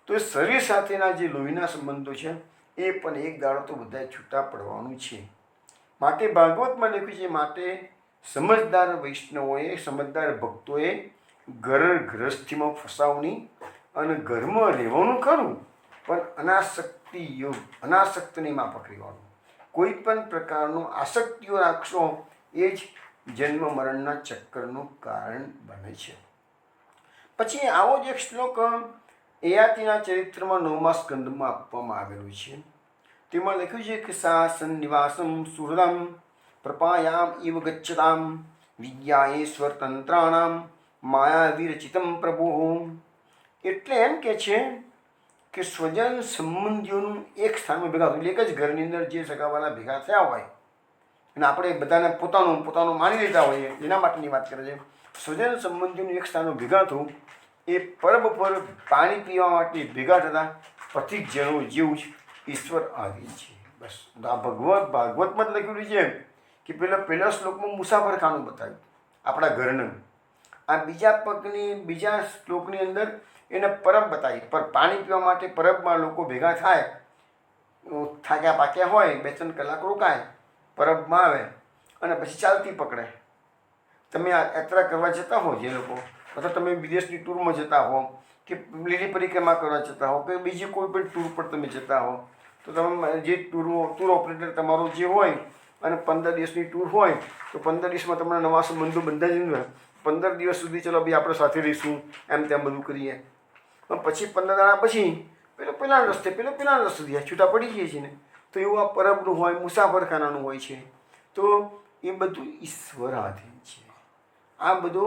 તો એ શરીર સાથેના જે લોહીના સંબંધો છે એ પણ એક દાડો તો બધા છૂટા પડવાનું છે. માટે ભાગવતમાં લખ્યું છે, માટે સમજદાર વૈષ્ણવોએ, સમજદાર ભક્તોએ ઘર ગૃહસ્થીમાં ફસાવની અને ઘરમાં રહેવાનું ખરું પણ અનાસક્તિની માફક રહેવાનું. કોઈ પણ પ્રકારનું આસક્તિઓ રાખશો એ જ જન્મ મરણના ચક્કરનું કારણ બને છે. પછી આવો જ એક શ્લોક યયાતિના ચરિત્રમાં 9મા સ્કંદમાં આપવામાં આવેલું છે. તેમાં લખ્યું છે કે શાસન નિવાસમ સુહૃદમ પ્રપાયામ ઇવ ગચ્છતામ વિદ્યાયેશ્વર તંત્રાણામ માયા વિરચિતમ પ્રભુ. એટલે એમ કે છે કે સ્વજન સંબંધીઓનું એક સ્થાનમાં ભેગા થયું. એક જ ઘરની અંદર જે સગાવાલા ભેગા થયા હોય અને આપણે બધાને પોતાનું માની લેતા હોઈએ એના માટેની વાત કરે છે. સ્વજન સંબંધીઓનું એક સ્થાનમાં ભેગા થવું એ પરબ પર પાણી પીવા માટે ભેગા થતા પથિક જનો જેવું જ ઈશ્વર આધીન છે. બસ આ ભાગવતમાં જ લખ્યું છે કે પહેલા શ્લોકમાં મુસાફરખાનું બતાવ્યું આપણા ઘરનું. આ બીજા શ્લોકની અંદર એને પરબ બતાવી. પર પાણી પીવા માટે પરબમાં લોકો ભેગા થાય, થાક્યા પાક્યા હોય, 2-3 કલાક રોકાય, પરબમાં આવે અને પછી ચાલતી પકડે. તમે યાત્રા કરવા જતા હો જે લોકો, અથવા તમે વિદેશની ટૂરમાં જતા હો કે લીલી પરિક્રમા કરવા જતા હો કે બીજી કોઈ પણ ટૂર પર તમે જતા હો તો તમે જે ટૂર ઓપરેટર તમારો જે હોય અને 15 દિવસની ટૂર હોય તો 15 દિવસમાં તમને નવા સંબંધો બંધાઈ જઈને 15 દિવસ સુધી ચલો ભાઈ આપણે સાથે રહીશું એમ તેમ બધું કરીએ. પણ પછી 15 દાડા પછી પેલાના રસ્તે છૂટા પડી જઈએ છીએ ને. તો એવું આ પરબનું હોય, મુસાફરખાનાનું હોય છે. તો એ બધું ઈશ્વરાધીન છે. આ બધો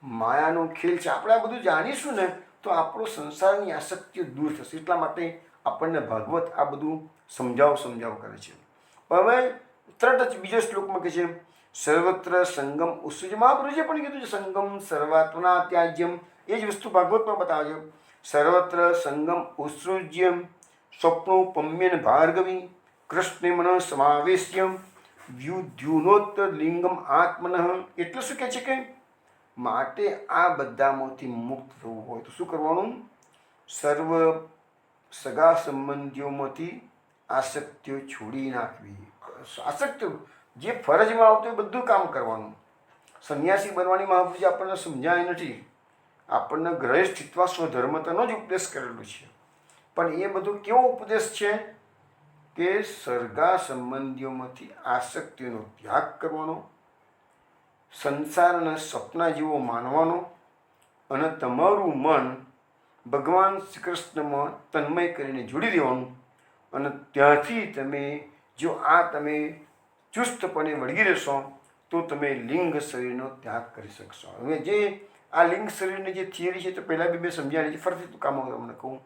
માયાનો ખેલ છે. આપણે આ બધું જાણીશું ને તો આપણો સંસારની આસક્તિઓ દૂર થશે. એટલા માટે આપણને ભાગવત આ બધું સમજાવ કરે છે. હવે તરત જ બીજો શ્લોકમાં કહે છે સર્વત્ર સંગમ ઉત્સુજ. મહાપુરુષે પણ કીધું છે સંગમ સર્વાત્મના ત્યાજ્યમ. એ જ વસ્તુ ભાગવતમાં બતાવે છે. સર્વત્ર સંગમ ઉત્સૃજ્યમ સ્વપ્નો પમ્યન ભાર્ગવી કૃષ્ણ મન સમાવેશ્યમ વ્યુધ્યુનોત્ત લિંગમ આત્મન. એટલે શું કહે છે કે માટે આ બધામાંથી મુક્ત થવું હોય તો શું કરવાનું? સર્વ સગા સંબંધીઓમાંથી આસક્તિઓ છોડી નાખવી. આસક્તિઓ જે ફરજમાં આવતું એ બધું કામ કરવાનું. સંન્યાસી બનવાની મહાપુરુષે આપણને સમજાય નથી. આપણને ગ્રહે સ્થિત્વા સ્વધર્મતાનો જ ઉપદેશ કરેલો છે. પણ એ બધો કેવો ઉપદેશ છે કે સગા સંબંધીઓમાંથી આસક્તિનો ત્યાગ કરવાનો, સંસારના સપના જેવો માનવાનો અને તમારું મન ભગવાન શ્રી કૃષ્ણમાં તન્મય કરીને જોડી દેવાનું. અને ત્યાંથી તમે જો તમે ચુસ્તપણે વળગી રહેશો તો તમે લિંગ શરીરનો ત્યાગ કરી શકશો. હવે જે આ લિંગ શરીરની જે થિયરી છે તો પહેલાં બી મેં સમજાવી છે, ફરીથી કામ તમને કહું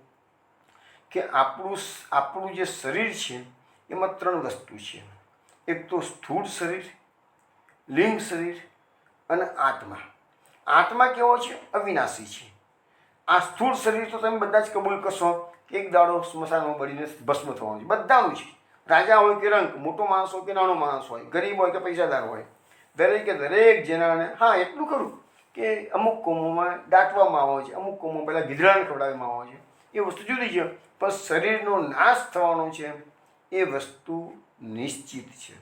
કે આપણું જે શરીર છે એમાં 3 વસ્તુ છે. એક તો સ્થૂળ શરીર, લિંગ શરીર અને આત્મા. આત્મા કેવો છે? અવિનાશી છે. આ સ્થૂળ શરીર તો તમે બધા જ કબૂલ કરશો, એક દાડો સ્મશાનમાં બળીને ભસ્મ થવાનું છે, બધાનું છે. રાજા હોય કે રંક, મોટો માણસ હોય કે નાનો માણસ હોય, ગરીબ હોય કે પૈસાદાર હોય, દરેક જણાને. હા, એટલું ખરું કે અમુક કોમોમાં દાટવામાં આવે છે, અમુક કોમો પહેલાં ગીધડાને ખવડાવવામાં આવે છે, એ વસ્તુ જુદી છે. પણ શરીરનો નાશ થવાનો છે એ વસ્તુ નિશ્ચિત છે.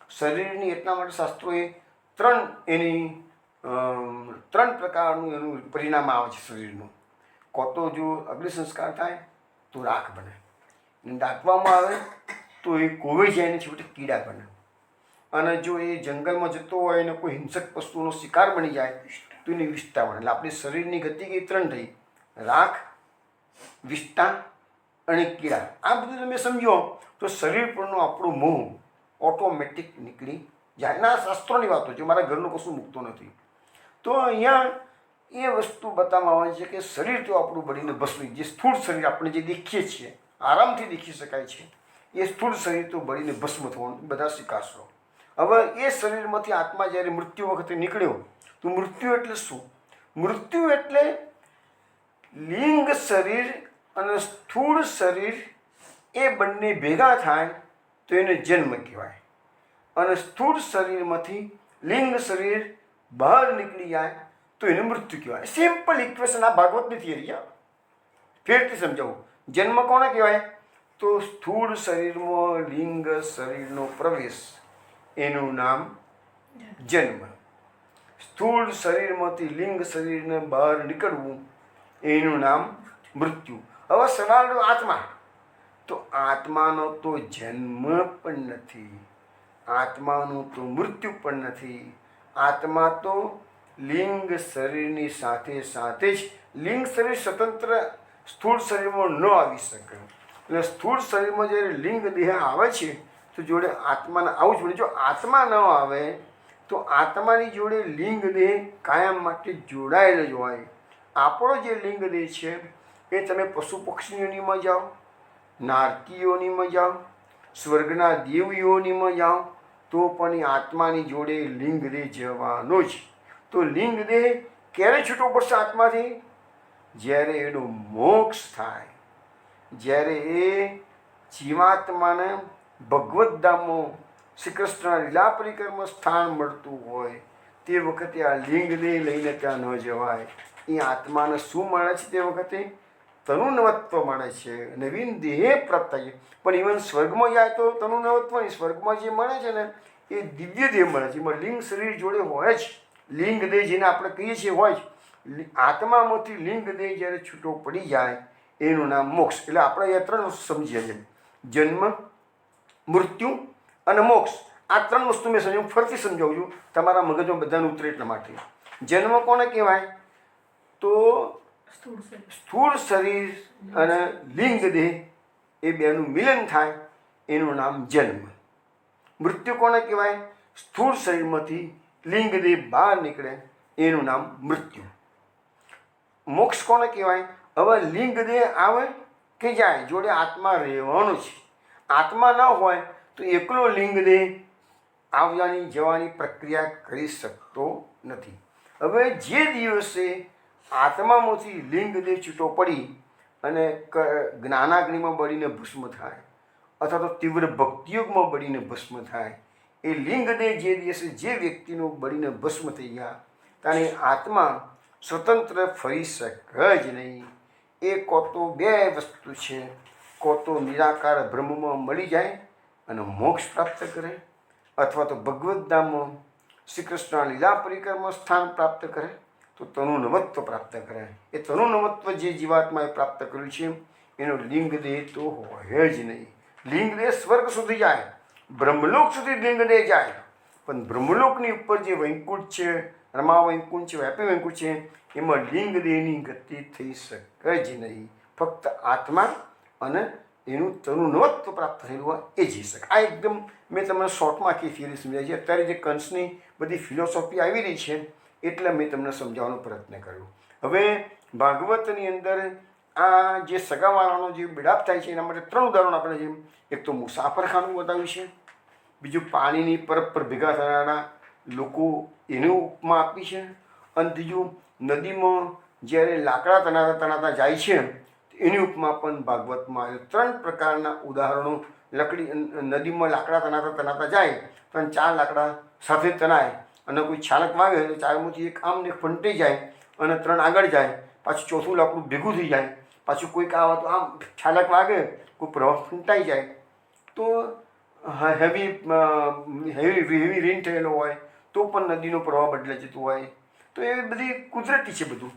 શરીરની એટલા માટે શાસ્ત્રોએ 3 પ્રકારનું એનું પરિણામ આવે છે શરીરનું. કો તો જો અગ્નિ સંસ્કાર થાય તો રાખ બને, દાટવામાં આવે તો એ કોવાઈ જાય ને છેવટે કીડા બને. અને જો એ જંગલમાં જતો હોય અને કોઈ હિંસક પશુનો શિકાર બની જાય તો એની વિષ્ઠા બને. એટલે આપણી શરીરની ગતિ કઈ 3 થઈ: રાખ, વિષ્ઠા અને કીડા. આ બધું તમે સમજો તો શરીર પરનો આપણો મોહ ઓટોમેટિક નીકળી જાય. ના, શાસ્ત્રોની વાતો છે, મારા ઘરનું કશું મૂકતો નથી. તો અહીંયા એ વસ્તુ બતાવવામાં આવે છે કે શરીર તો આપણું બળીને ભસ્મ, જે સ્થૂળ શરીર આપણે જે દેખીએ છીએ, આરામથી દેખી શકાય છે, એ સ્થૂળ શરીર તો બળીને ભસ્મ થવાનું બધા સ્વીકારશો. હવે એ શરીરમાંથી આત્મા જ્યારે મૃત્યુ વખતે નીકળ્યો તો મૃત્યુ એટલે શું? મૃત્યુ એટલે લિંગ શરીર અને સ્થૂળ શરીર એ બંને ભેગા થાય તો એને જન્મ કહેવાય. અને સ્થૂળ શરીરમાંથી લિંગ શરીર બહાર નીકળી જાય તો એને મૃત્યુ કહેવાય. Simple equation. આ ભાગવતની થિયરી. ફેરથી સમજાવું. જન્મ કોને કહેવાય? તો સ્થૂળ શરીરમાં લિંગ શરીરનો પ્રવેશ, એનું નામ જન્મ. સ્થૂળ શરીરમાંથી લિંગ શરીરને બહાર નીકળવું, એનું નામ મૃત્યુ. હવે સવાલ આત્મા. તો આત્માનો તો જન્મ પણ નથી, આત્માનું તો મૃત્યુ પણ નથી. આત્મા તો લિંગ શરીરની સાથે સાથે જ, લિંગ શરીર સ્વતંત્ર સ્થૂળ શરીરમાં ન આવી શકે. એટલે સ્થૂળ શરીરમાં જ્યારે લિંગ દેહ આવે છે તો જોડે આત્માને આવું જ પડે. જો આત્મા ન આવે તો આત્માની જોડે લિંગ દેહ કાયમ માટે જોડાયેલ જ હોય. આપણો જે લિંગ દેહ છે એ તમે પશુ પક્ષીઓનીમાં જાઓ, નારકીઓનીમાં જાઓ, સ્વર્ગના દેવીઓનીમાં જાઓ, તો પણ એ આત્માની જોડે લિંગ દેહ જવાનો જ. તો લિંગ દેહ ક્યારે છૂટો પડશે આત્માથી? જ્યારે એનો મોક્ષ થાય, જ્યારે એ જીવાત્માને ભગવદ્ ધામમાં શ્રી કૃષ્ણ લીલા પરિક્રમા સ્થાન મળતું હોય તે વખતે આ લિંગ દેહ લઈને ત્યાં ન જવાય. એ આત્માને શું મળે છે? તે વખતે તનુનવત્વ મળે છે, નવીન દેહ પ્રાપ્ત થાય છે. પણ ઇવન સ્વર્ગમાં જાય તો તનુનવત્વ નહીં. સ્વર્ગમાં જે મળે છે ને એ દિવ્ય દેહ મળે છે. એમાં લિંગ શરીર જોડે હોય જ. લિંગ દેહ જેને આપણે કહીએ છીએ હોય જ. આત્મામાંથી લિંગ દેહ જ્યારે છૂટો પડી જાય એનું નામ મોક્ષ. એટલે આપણે એ 3 વસ્તુ સમજીએ છીએ: જન્મ, મૃત્યુ અને મોક્ષ. આ 3 વસ્તુ મેં સમજાવું, ફરીથી સમજાવું છું, તમારા મગજમાં બધાને ઉતરે એટલા માટે. જન્મ કોને કહેવાય? તો સ્થૂળ શરીર અને લિંગ દેહ એ બેનું મિલન થાય, એનું નામ જન્મ. મૃત્યુ કોને કહેવાય? સ્થૂળ શરીરમાંથી લિંગ દેહ બહાર નીકળે, એનું નામ મૃત્યુ. મોક્ષ કોને કહેવાય? હવે લિંગ દેહ આવે કે જાય, જોડે આત્મા રહેવાનું છે. આત્મા ન હોય તો એકલો લિંગ દેહ આવવાની જવાની પ્રક્રિયા કરી શકતો નથી. હવે જે દિવસે આત્મામાંથી લિંગ દેહ છૂટો પડી અને જ્ઞાનાગ્નિમાં બળીને ભસ્મ થાય, અથવા તો તીવ્ર ભક્તિયોગમાં બળીને ભસ્મ થાય, એ લિંગ દેહ જે દિવસે જે વ્યક્તિનું બળીને ભસ્મ થઈ ગયા ત્યારે આત્મા સ્વતંત્ર ફરી શકે જ નહીં. એ કો તો બે વસ્તુ છે, કો તો નિરાકાર બ્રહ્મમાં મળી જાય અને મોક્ષ પ્રાપ્ત કરે, અથવા તો ભગવદ્ ધામમાં શ્રી કૃષ્ણ લીલા પરિક્રમા સ્થાન પ્રાપ્ત કરે, તો તનુનવત્વ પ્રાપ્ત કરે. એ તનુનવત્વ જે જીવાત્માએ પ્રાપ્ત કર્યું છે એનો લિંગ દેહ તો હોય જ નહીં. લિંગ દેહ સ્વર્ગ સુધી જાય, બ્રહ્મલોક સુધી લિંગ દેહ જાય, પણ બ્રહ્મલોકની ઉપર જે વૈકુંઠ છે, રમા વૈકુંઠ છે, વ્યાપી વૈકુંઠ છે, એમાં લિંગ દેહની ગતિ થઈ શકે જ નહીં. ફક્ત આત્મા અને એનું તનુનવત્વ પ્રાપ્ત થયેલું હોય એ જઈ શકે. આ એકદમ મેં તમને શોર્ટમાં આખી થિયરી સમજાવી છે. અત્યારે જે કંસની બધી ફિલોસોફી આવી રહી છે એટલે મેં તમને સમજાવવાનો પ્રયત્ન કર્યો. હવે ભાગવતની અંદર આ જે સગાવાળાનો જે બિડાપ થાય છે એના માટે 3 ઉદાહરણો આપણે છે. એક તો મુસાફરખાનું બતાવ્યું છે, બીજું પાણીની પરબ પર ભેગા થનારા લોકો એની ઉપમા આપી છે, અને ત્રીજું નદીમાં જ્યારે લાકડા તણાતા તણાતા જાય છે એની ઉપમા પણ ભાગવતમાં આવ્યું. 3 પ્રકારના ઉદાહરણો. નદીમાં લાકડા તણાતા તણાતા જાય તો 4 લાકડા સાથે તણાય, અને કોઈ છાલક વાગે તો 4માંથી એક આમને ફંટાઈ જાય અને 3 આગળ જાય, પાછું ચોથું લાકડું ભેગું થઈ જાય, પાછું કોઈક આવે તો આમ છાલક વાગે, કોઈ પ્રવાહ ફંટાઈ જાય. તો હેવી રેન થયેલો હોય તો પણ નદીનો પ્રવાહ બદલાઈ જતો હોય. તો એ બધી કુદરતી છે બધું.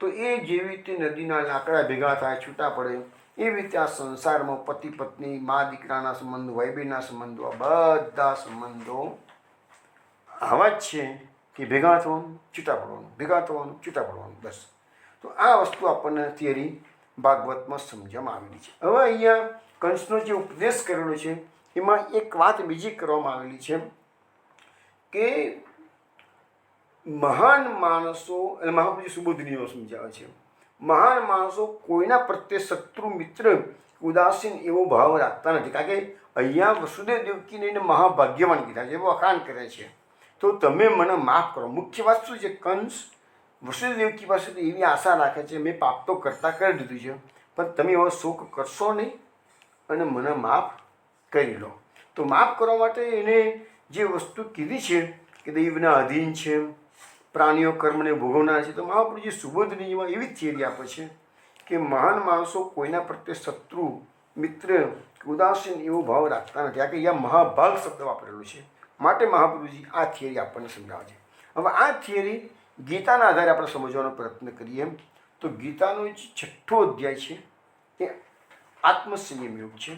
તો એ જેવી રીતે નદીના લાકડા ભેગા થાય, છૂટા પડે, એવી રીતે આ સંસારમાં પતિ પત્ની, મા દીકરાના સંબંધો, ભાઈ બહેનના સંબંધો, આ બધા સંબંધો આવા જ છે કે ભેગા થવાનું, છૂટા પડવાનું, ભેગા થવાનું, છૂટા પડવાનું, બસ. તો આ વસ્તુ આપણને થિયરી ભાગવતમાં સમજવામાં આવેલી છે. હવે અહીંયા કંસનો જે ઉપદેશ કરેલો છે એમાં એક વાત બીજી કરવામાં આવેલી છે કે મહાન માણસો, એટલે મહાપુરુષ સુબોધનીઓ સમજાવે છે, મહાન માણસો કોઈના પ્રત્યે શત્રુ મિત્ર ઉદાસીન એવો ભાવ રાખતા નથી. કારણ કે અહીંયા વસુદેવ દેવકીને એને મહાભાગ્યવાન કીધા છે, એવો વખાણ કરે છે. તો તમે મને માફ કરો. મુખ્ય વાત શું છે? કંસ વસુદેવ દેવકી પાસેથી એવી આશા રાખે છે, મેં પાપ તો કરતા કરી દીધું છે, પણ તમે હવે શોક કરશો નહીં અને મને માફ કરી લો. તો માફ કરવા માટે એને જે વસ્તુ કીધી છે કે દૈવના અધીન છે, પ્રાણીઓ કર્મને ભોગવનાર છે. તો મહાપુરુષજી સુબોધનીમાં એવી થિયરી આપે છે કે મહાન માણસો કોઈના પ્રત્યે શત્રુ મિત્ર ઉદાસીન એવો ભાવ રાખતા નથી. આ કે અહીંયા મહાભાગ શબ્દ વાપરેલો છે, માટે મહાપુરુષજી આ થિયરી આપણને સમજાવે છે. હવે આ થિયરી ગીતાના આધારે આપણે સમજવાનો પ્રયત્ન કરીએ તો ગીતાનો જે 6થો અધ્યાય છે એ આત્મસંયમ યોગ છે.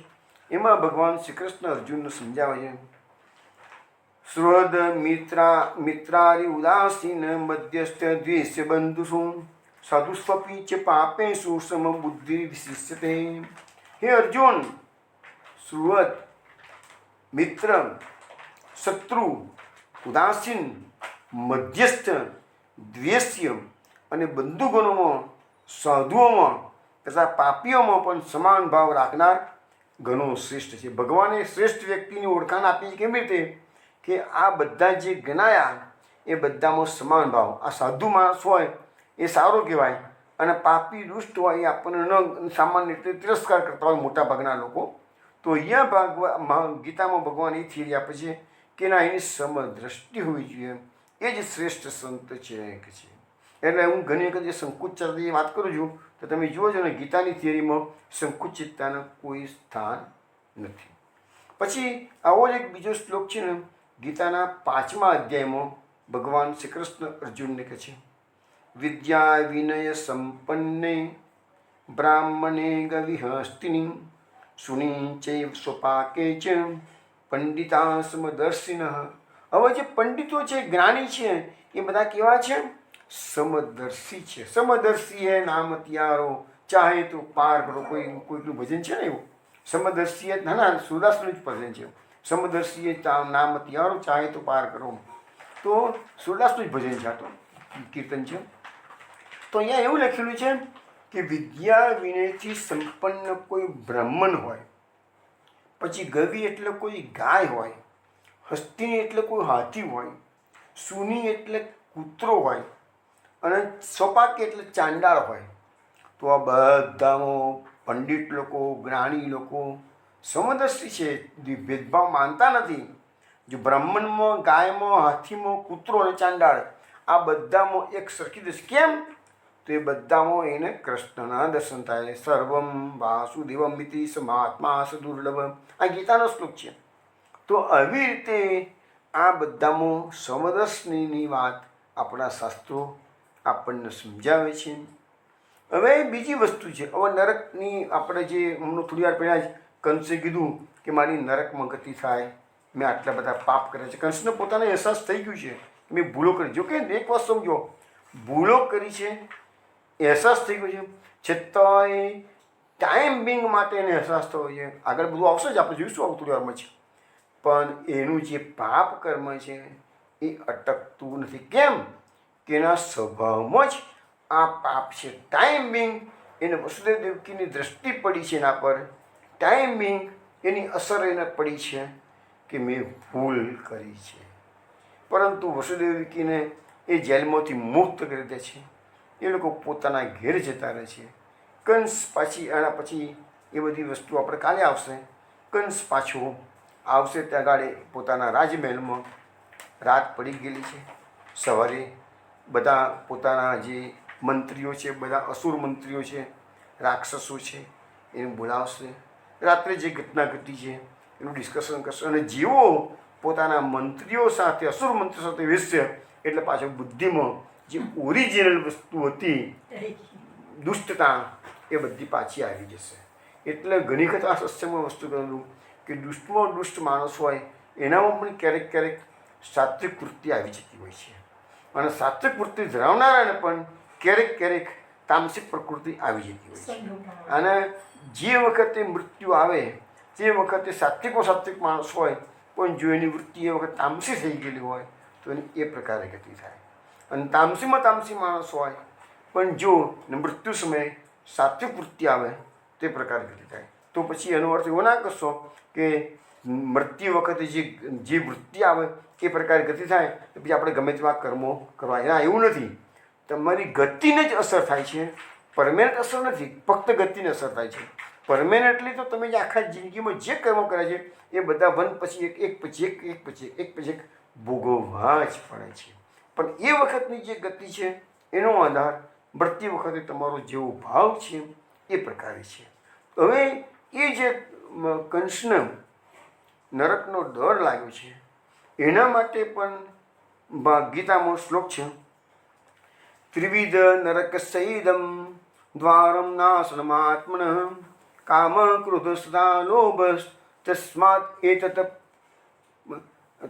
એમાં ભગવાન શ્રી કૃષ્ણ અર્જુનને સમજાવે છે, સ્વદ મિત્રારી ઉદાસીન મધ્યસ્થ દ્વેષ બંધુષુ સાધુસ્વપી ચ પાપેષુ સમબુદ્ધિ વિશિષ્યતે. હે અર્જુન, સુહૃદ, મિત્ર, શત્રુ, ઉદાસીન, મધ્યસ્થ, દ્વેષ્ય અને બંધુગણોમાં, સાધુઓમાં તથા પાપીઓમાં પણ સમાન ભાવ રાખનાર ઘણો શ્રેષ્ઠ છે. ભગવાને શ્રેષ્ઠ વ્યક્તિની ઓળખાણ આપી કેવી રીતે કે આ બધા જે ગણાયા એ બધામાં સમાન ભાવ. આ સાધુ માણસ હોય એ સારો કહેવાય, અને પાપી દુષ્ટ હોય એ આપણને સામાન્ય રીતે તિરસ્કાર કરતા હોય મોટા ભાગના લોકો. તો અહીંયા ગીતામાં ભગવાન એ થિયરી આપે છે કે ના, એની સમદ્રષ્ટિ હોવી જોઈએ, એ જ શ્રેષ્ઠ સંત છે કે છે. એટલે હું ઘણી વખત જે સંકુચિતતાની વાત કરું છું તો તમે જુઓ છો ને, ગીતાની થિયરીમાં સંકુચિતતાનું કોઈ સ્થાન નથી. પછી આવો જ એક બીજો શ્લોક છે ને, ગીતાના 5મા અધ્યાયમાં ભગવાન શ્રી કૃષ્ણ અર્જુનને કહે છે, વિદ્યા વિનય સંપન્ને બ્રાહ્મણે ગવિહસ્તિની સુની ચૈવ સ્વપાકે ચ પંડિતા સમદર્શિન. હવે જે પંડિતો છે, જ્ઞાની છે, એ બધા કેવા છે? સમદર્શી છે. સમદર્શી હે નામ તિયારો ચાહે તો પાર કરો. કોઈનું ભજન છે ને એવું, સમદર્શી ના સુરદાસનું જ ભજન છે. સમદર્શી નામ તિયારો ચાહે તો પાર કરો. તો સુરદાસનું જ ભજન છે, આ તો કીર્તન છે. તો અહીંયા એવું લખેલું છે કે વિદ્યા વિનયથી સંપન્ન કોઈ બ્રાહ્મણ હોય, પછી ગવિ એટલે કોઈ ગાય હોય, હસ્તિની એટલે કોઈ હાથી હોય, સુની એટલે કૂતરો હોય, અને સોપાકી એટલે ચાંડાળ હોય. તો આ બધામાં પંડિત લોકો, જ્ઞાની લોકો સમદર્શી છે, ભેદભાવ માનતા નથી. જો બ્રાહ્મણમાં, ગાયમાં, હાથીમાં, કૂતરો અને ચાંડાળ આ બધામાં એક સરખી દૃષ્ટિ. કેમ? તો એ બધામાં એને કૃષ્ણના દર્શન થાય. સર્વમ વાસુદેવમ મિતિ સમાત્મા દુર્લભમ, આ ગીતાનો શ્લોક છે. તો આવી રીતે આ બધામાં સમદર્શનની વાત આપણા શાસ્ત્રો આપણને સમજાવે છે. હવે બીજી વસ્તુ છે, હવે નરકની આપણે જે હમણાં થોડી વાર પહેલાં જ કંસે કીધું કે મારી નરકમાં ગતિ થાય, મેં આટલા બધા પાપ કર્યા છે. કંસને પોતાને અહેસાસ થઈ ગયું છે કે મેં ભૂલો કરી. જો કે એક વાત સમજો, ભૂલો કરી છે, અહેસાસ થઈ ગયો છે, છતાંય ટાઈમ બિંગ માટે એને અહેસાસ થયો છે. આગળ બધું આવશે જ, આપણે જોઈશું આવું થોડી વારમાં છે. પણ એનું જે પાપ કર્મ છે એ અટકતું નથી. કેમ કે એના સ્વભાવમાં જ આ પાપ છે. ટાઈમ બિંગ એને વસુદેવ દેવકીની દ્રષ્ટિ પડી છે એના પર, ટાઈમ બિંગ એની અસર એને પડી છે કે મેં ભૂલ કરી છે. પરંતુ વસુદેવ દેવકીને એ જેલમાંથી મુક્ત કરી દે છે. એ લોકો પોતાના ઘેર જતા રહે છે. કંસ પાછી આના પછી એ બધી વસ્તુ આપણે કાલે આવશે. કંસ પાછો આવશે, ત્યાં ગાડે પોતાના રાજમહેલમાં રાત પડી ગયેલી છે. સવારે બધા પોતાના જે મંત્રીઓ છે, બધા અસુર મંત્રીઓ છે, રાક્ષસો છે, એને બોલાવશે. રાત્રે જે ઘટના ઘટી છે એનું ડિસ્કશન કરશે. અને જેવો પોતાના મંત્રીઓ સાથે, અસુર મંત્રીઓ સાથે બેસશે એટલે પાછળ બુદ્ધિમાં જે ઓરિજિનલ વસ્તુ હતી, દુષ્ટતા, એ બધી પાછી આવી જશે. એટલે ઘણી વખત આ સત્સંગમાં વસ્તુ કરેલું કે દુષ્ટમાં દુષ્ટ માણસ હોય એનામાં પણ ક્યારેક ક્યારેક સાત્વિક વૃત્તિ આવી જતી હોય છે. અને સાત્વિક વૃત્તિ ધરાવનારાને પણ ક્યારેક ક્યારેક તામસિક પ્રકૃતિ આવી જતી હોય છે. અને જે વખતે મૃત્યુ આવે તે વખતે સાત્વિક માણસ હોય પણ જો એની વૃત્તિ એ વખત તામસી થઈ ગયેલી હોય તો એની એ પ્રકારે ગતિ થાય. અને તામસીમાં તામસી માણસ હોય પણ જો મૃત્યુ સમયે સાત્વિક વૃત્તિ આવે તે પ્રકારે ગતિ થાય. તો પછી એનો અર્થ એવો ના કરશો કે મૃત્યુ વખતે જે વૃત્તિ આવે એ પ્રકારે ગતિ થાય તો પછી આપણે ગમે તેવા કર્મો કરવા. એના એવું નથી, તમારી ગતિને જ અસર થાય છે, પરમેનન્ટ અસર નથી, ફક્ત ગતિને અસર થાય છે. પરમેનન્ટલી તો તમે જે આખા જિંદગીમાં જે કર્મો કર્યા છે એ બધા વન પછી એક પછી એક ભોગવવા જ પડે છે. પણ એ વખતની જે ગતિ છે એનો આધાર મૃત્યુ વખતે તમારો જેવો ભાવ છે એ પ્રકારે છે. હવે એ જે કંસને નરકનો ડર લાગ્યો છે એના માટે પણ ગીતામાં શ્લોક છે, ત્રિવિધ નરક સૈદમ દ્વારમ નાશનમાત્મન કામ ક્રોધ સદા લોભ તસ્માત એતત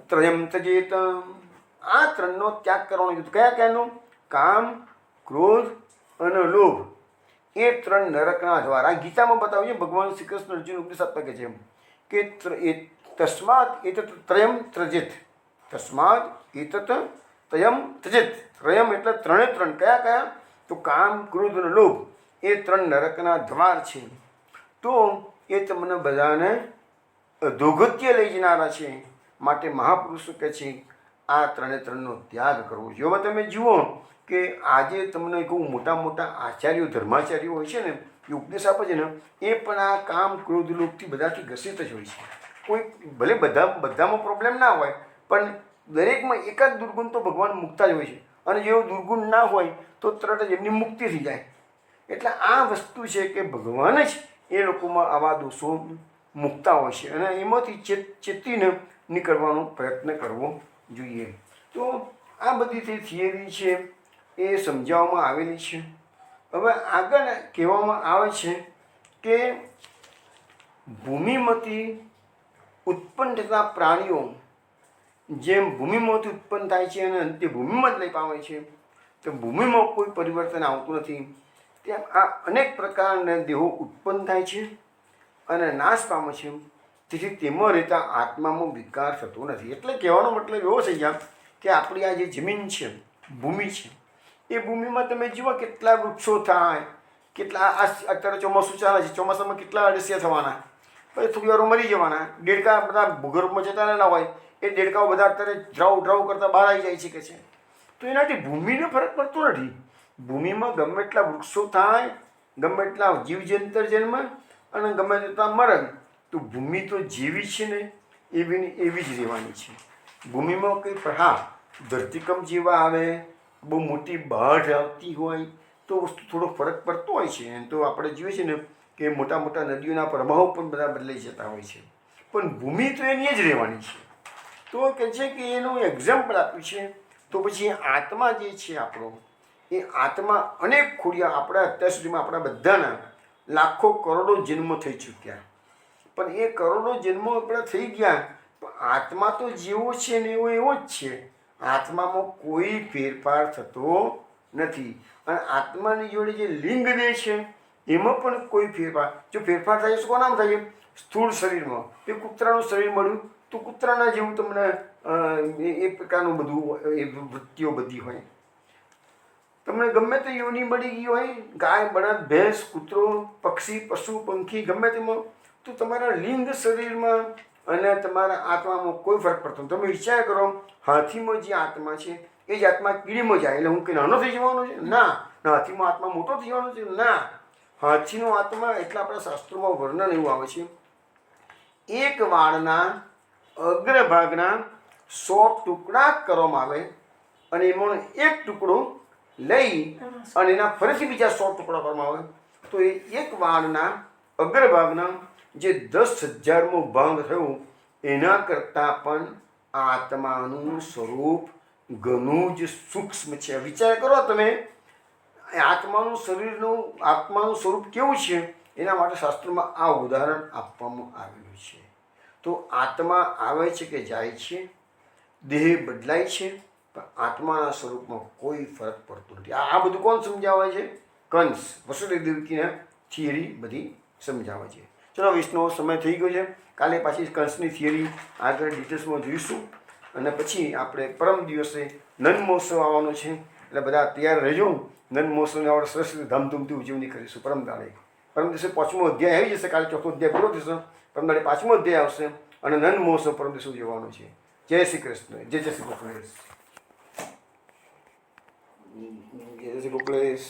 ત્રયમ તજેત. આ ત્રણનો ત્યાગ કરવાનો કીધું. કયા કયાનો? કામ, ક્રોધ અને લોભ. એ ત્રણ નરકના દ્વારા ગીતામાં બતાવ્યું છે. ભગવાન શ્રી કૃષ્ણ અર્જુન ઉપદેશ આપતા કહે છે કે તસ્માત એતત ત્રયમ ત્યજેત. તસ્માત એતત ત્રયમ ત્યજેત. ત્રયમ એટલે ત્રણે ત્રણ. કયા કયા? તો કામ, ક્રોધ અને લોભ. એ ત્રણ નરકના દ્વાર છે. તો એ તમને બધાને અધોગત્ય લઈ જનારા છે. માટે મહાપુરુષો કહે છે આ ત્રણનો ત્યાગ કરવો જોઈએ. હવે તમે જુઓ કે આજે તમને કહું, મોટા મોટા આચાર્યો, ધર્માચાર્યો હોય છે ને, એ ઉપદેશ આપે છે ને, એ પણ આ કામ, ક્રોધ, લોભથી બધાથી ગ્રસિત જ હોય છે. કોઈ ભલે બધામાં પ્રોબ્લેમ ના હોય પણ દરેકમાં એકાદ દુર્ગુણ તો ભગવાન મૂકતા જ હોય છે. અને જેવો દુર્ગુણ ના હોય તો તરત જ એમની મુક્તિ થઈ જાય. એટલે આ વસ્તુ છે કે ભગવાન જ એ લોકોમાં આવા દોષો મૂકતા હોય છે અને એમાંથી ચેતીને નીકળવાનો પ્રયત્ન કરવો જોઈએ. તો આ બધી જે થિયરી છે એ સમજાવવામાં આવેલી છે. હવે આગળ કહેવામાં આવે છે કે ભૂમિમાંથી ઉત્પન્ન થતા પ્રાણીઓ જેમ ભૂમિમાંથી ઉત્પન્ન થાય છે અને અંતે ભૂમિમાં જ લઈ પામે છે, તો ભૂમિમાં કોઈ પરિવર્તન આવતું નથી. તેમ આ અનેક પ્રકારના દેહો ઉત્પન્ન થાય છે અને નાશ પામે છે. તેથી તેમાં રહેતા આત્મામાં વિકાર થતો નથી. એટલે કહેવાનો મતલબ એવો થઈ ગયા કે આપણી આ જે જમીન છે, ભૂમિ છે, એ ભૂમિમાં તમે જુઓ કેટલા વૃક્ષો થાય, કેટલા અત્યારે ચોમાસું ચાલે છે, ચોમાસામાં કેટલા અળસિયા થવાના, પછી થોડી વાર મરી જવાના. દેડકા બધા ભૂગર્ભમાં જતા રહેલા હોય, એ દેડકાઓ બધા અત્યારે ડ્રાઉ કરતાં બહાર આવી જાય છે કે છે. તો એનાથી ભૂમિને ફરક પડતો નથી. ભૂમિમાં ગમે એટલા વૃક્ષો થાય, ગમે એટલા જીવજંતર જન્મ અને ગમે તેટલા મરણ, તો ભૂમિ તો જેવી છે ને એવી જ રહેવાની છે. ભૂમિમાં કંઈ હા ધરતીકંપ જેવા આવે, બહુ મોટી બાઢ આવતી હોય તો વસ્તુ થોડો ફરક પડતો હોય છે. એમ તો આપણે જોઈએ છીએ ને કે મોટા મોટા નદીઓના પ્રવાહો પણ બધા બદલાઈ જતા હોય છે, પણ ભૂમિ તો એની જ રહેવાની છે. તો કહે છે કે એનું એક્ઝામ્પલ આપ્યું છે. તો પછી આત્મા જે છે આપણો, એ આત્મા અનેક ખોડિયા આપણા અત્યાર સુધીમાં આપણા બધાના લાખો કરોડો જન્મ થઈ ચૂક્યા, પણ એ કરોડો જન્મો આપણા થઈ ગયા, પણ આત્મા તો જેવો છે ને એવો જ છે. આત્મામાં કોઈ ફેરફાર થતો નથી. અને આત્માની જોડે જે લિંગ દેહ છે એમાં પણ કોઈ ફેરફાર, જો ફેરફાર થાય તો કોનામાં થાય? સ્થૂળ શરીરમાં. એ કૂતરાનું શરીર મળ્યું તો કૂતરાના જેવું તમને એ પ્રકારનું બધું એ વૃત્તિઓ બધી હોય. તમને ગમે તે યોની મળી ગઈ હોય, ગાય, બળદ, ભેંસ, કૂતરો, પક્ષી, પશુ, પંખી, ગમે તેમાં, તો તમારા લિંગ શરીરમાં અને તમારા આત્મામાં કોઈ ફરક પડતો નથી. તમે વિચાર કરો, હાથીમાં જે આત્મા છે એ જ આત્મા કીડીમાં જાય એટલે હું કંઈ નાનો થઈ જવાનો છે? ના. હાથીમાં આત્મા મોટો થઈ જવાનો છે? ના. હાથીનો આત્મા એટલે આપણા શાસ્ત્રોમાં વર્ણન એવું આવે છે, એક વાળના અગ્રભાગના 100 ટુકડા કરવામાં આવે અને એમાં એક ટુકડો લઈ અને એના ફરીથી બીજા 100 ટુકડા કરવામાં આવે, તો એ એક વાળના અગ્રભાગના જે 10,000મો ભાગ થયું એના કરતાં પણ આત્માનું સ્વરૂપ ઘણું જ સૂક્ષ્મ છે. વિચાર કરો તમે, આત્માનું સ્વરૂપ કેવું છે એના માટે શાસ્ત્રોમાં આ ઉદાહરણ આપવામાં આવેલું છે. તો આત્મા આવે છે કે જાય છે, દેહ બદલાય છે, પણ આત્માના સ્વરૂપમાં કોઈ ફરક પડતો નથી. આ બધું કોણ સમજાવે છે? કંસ, વસુદેવ દેવકીના થિયરી બધી સમજાવે છે. ચલો વિષ્ણુ, સમય થઈ ગયો છે. કાલે પાછી કંસની થિયરી આગળ ડિટેલ્સમાં જોઈશું. અને પછી આપણે પરમ દિવસે નંદ મહોત્સવ આવવાનો છે, એટલે બધા તૈયાર રહેજો. નંદ મહોત્સવની આપણે સરસ રીતે ધામધૂમથી ઉજવણી કરીશું. પરમ દિવસે 5મો અધ્યાય આવી જશે. કાલે 4થો અધ્યાય પૂરો થશે, પરમ દાડે 5મો અધ્યાય આવશે અને નંદ મહોત્સવ પરમ દિવસે ઉજવવાનો છે. જય શ્રી કૃષ્ણ. જય શ્રી ગોપાલેશ. જય શ્રી ગોપાલેશ.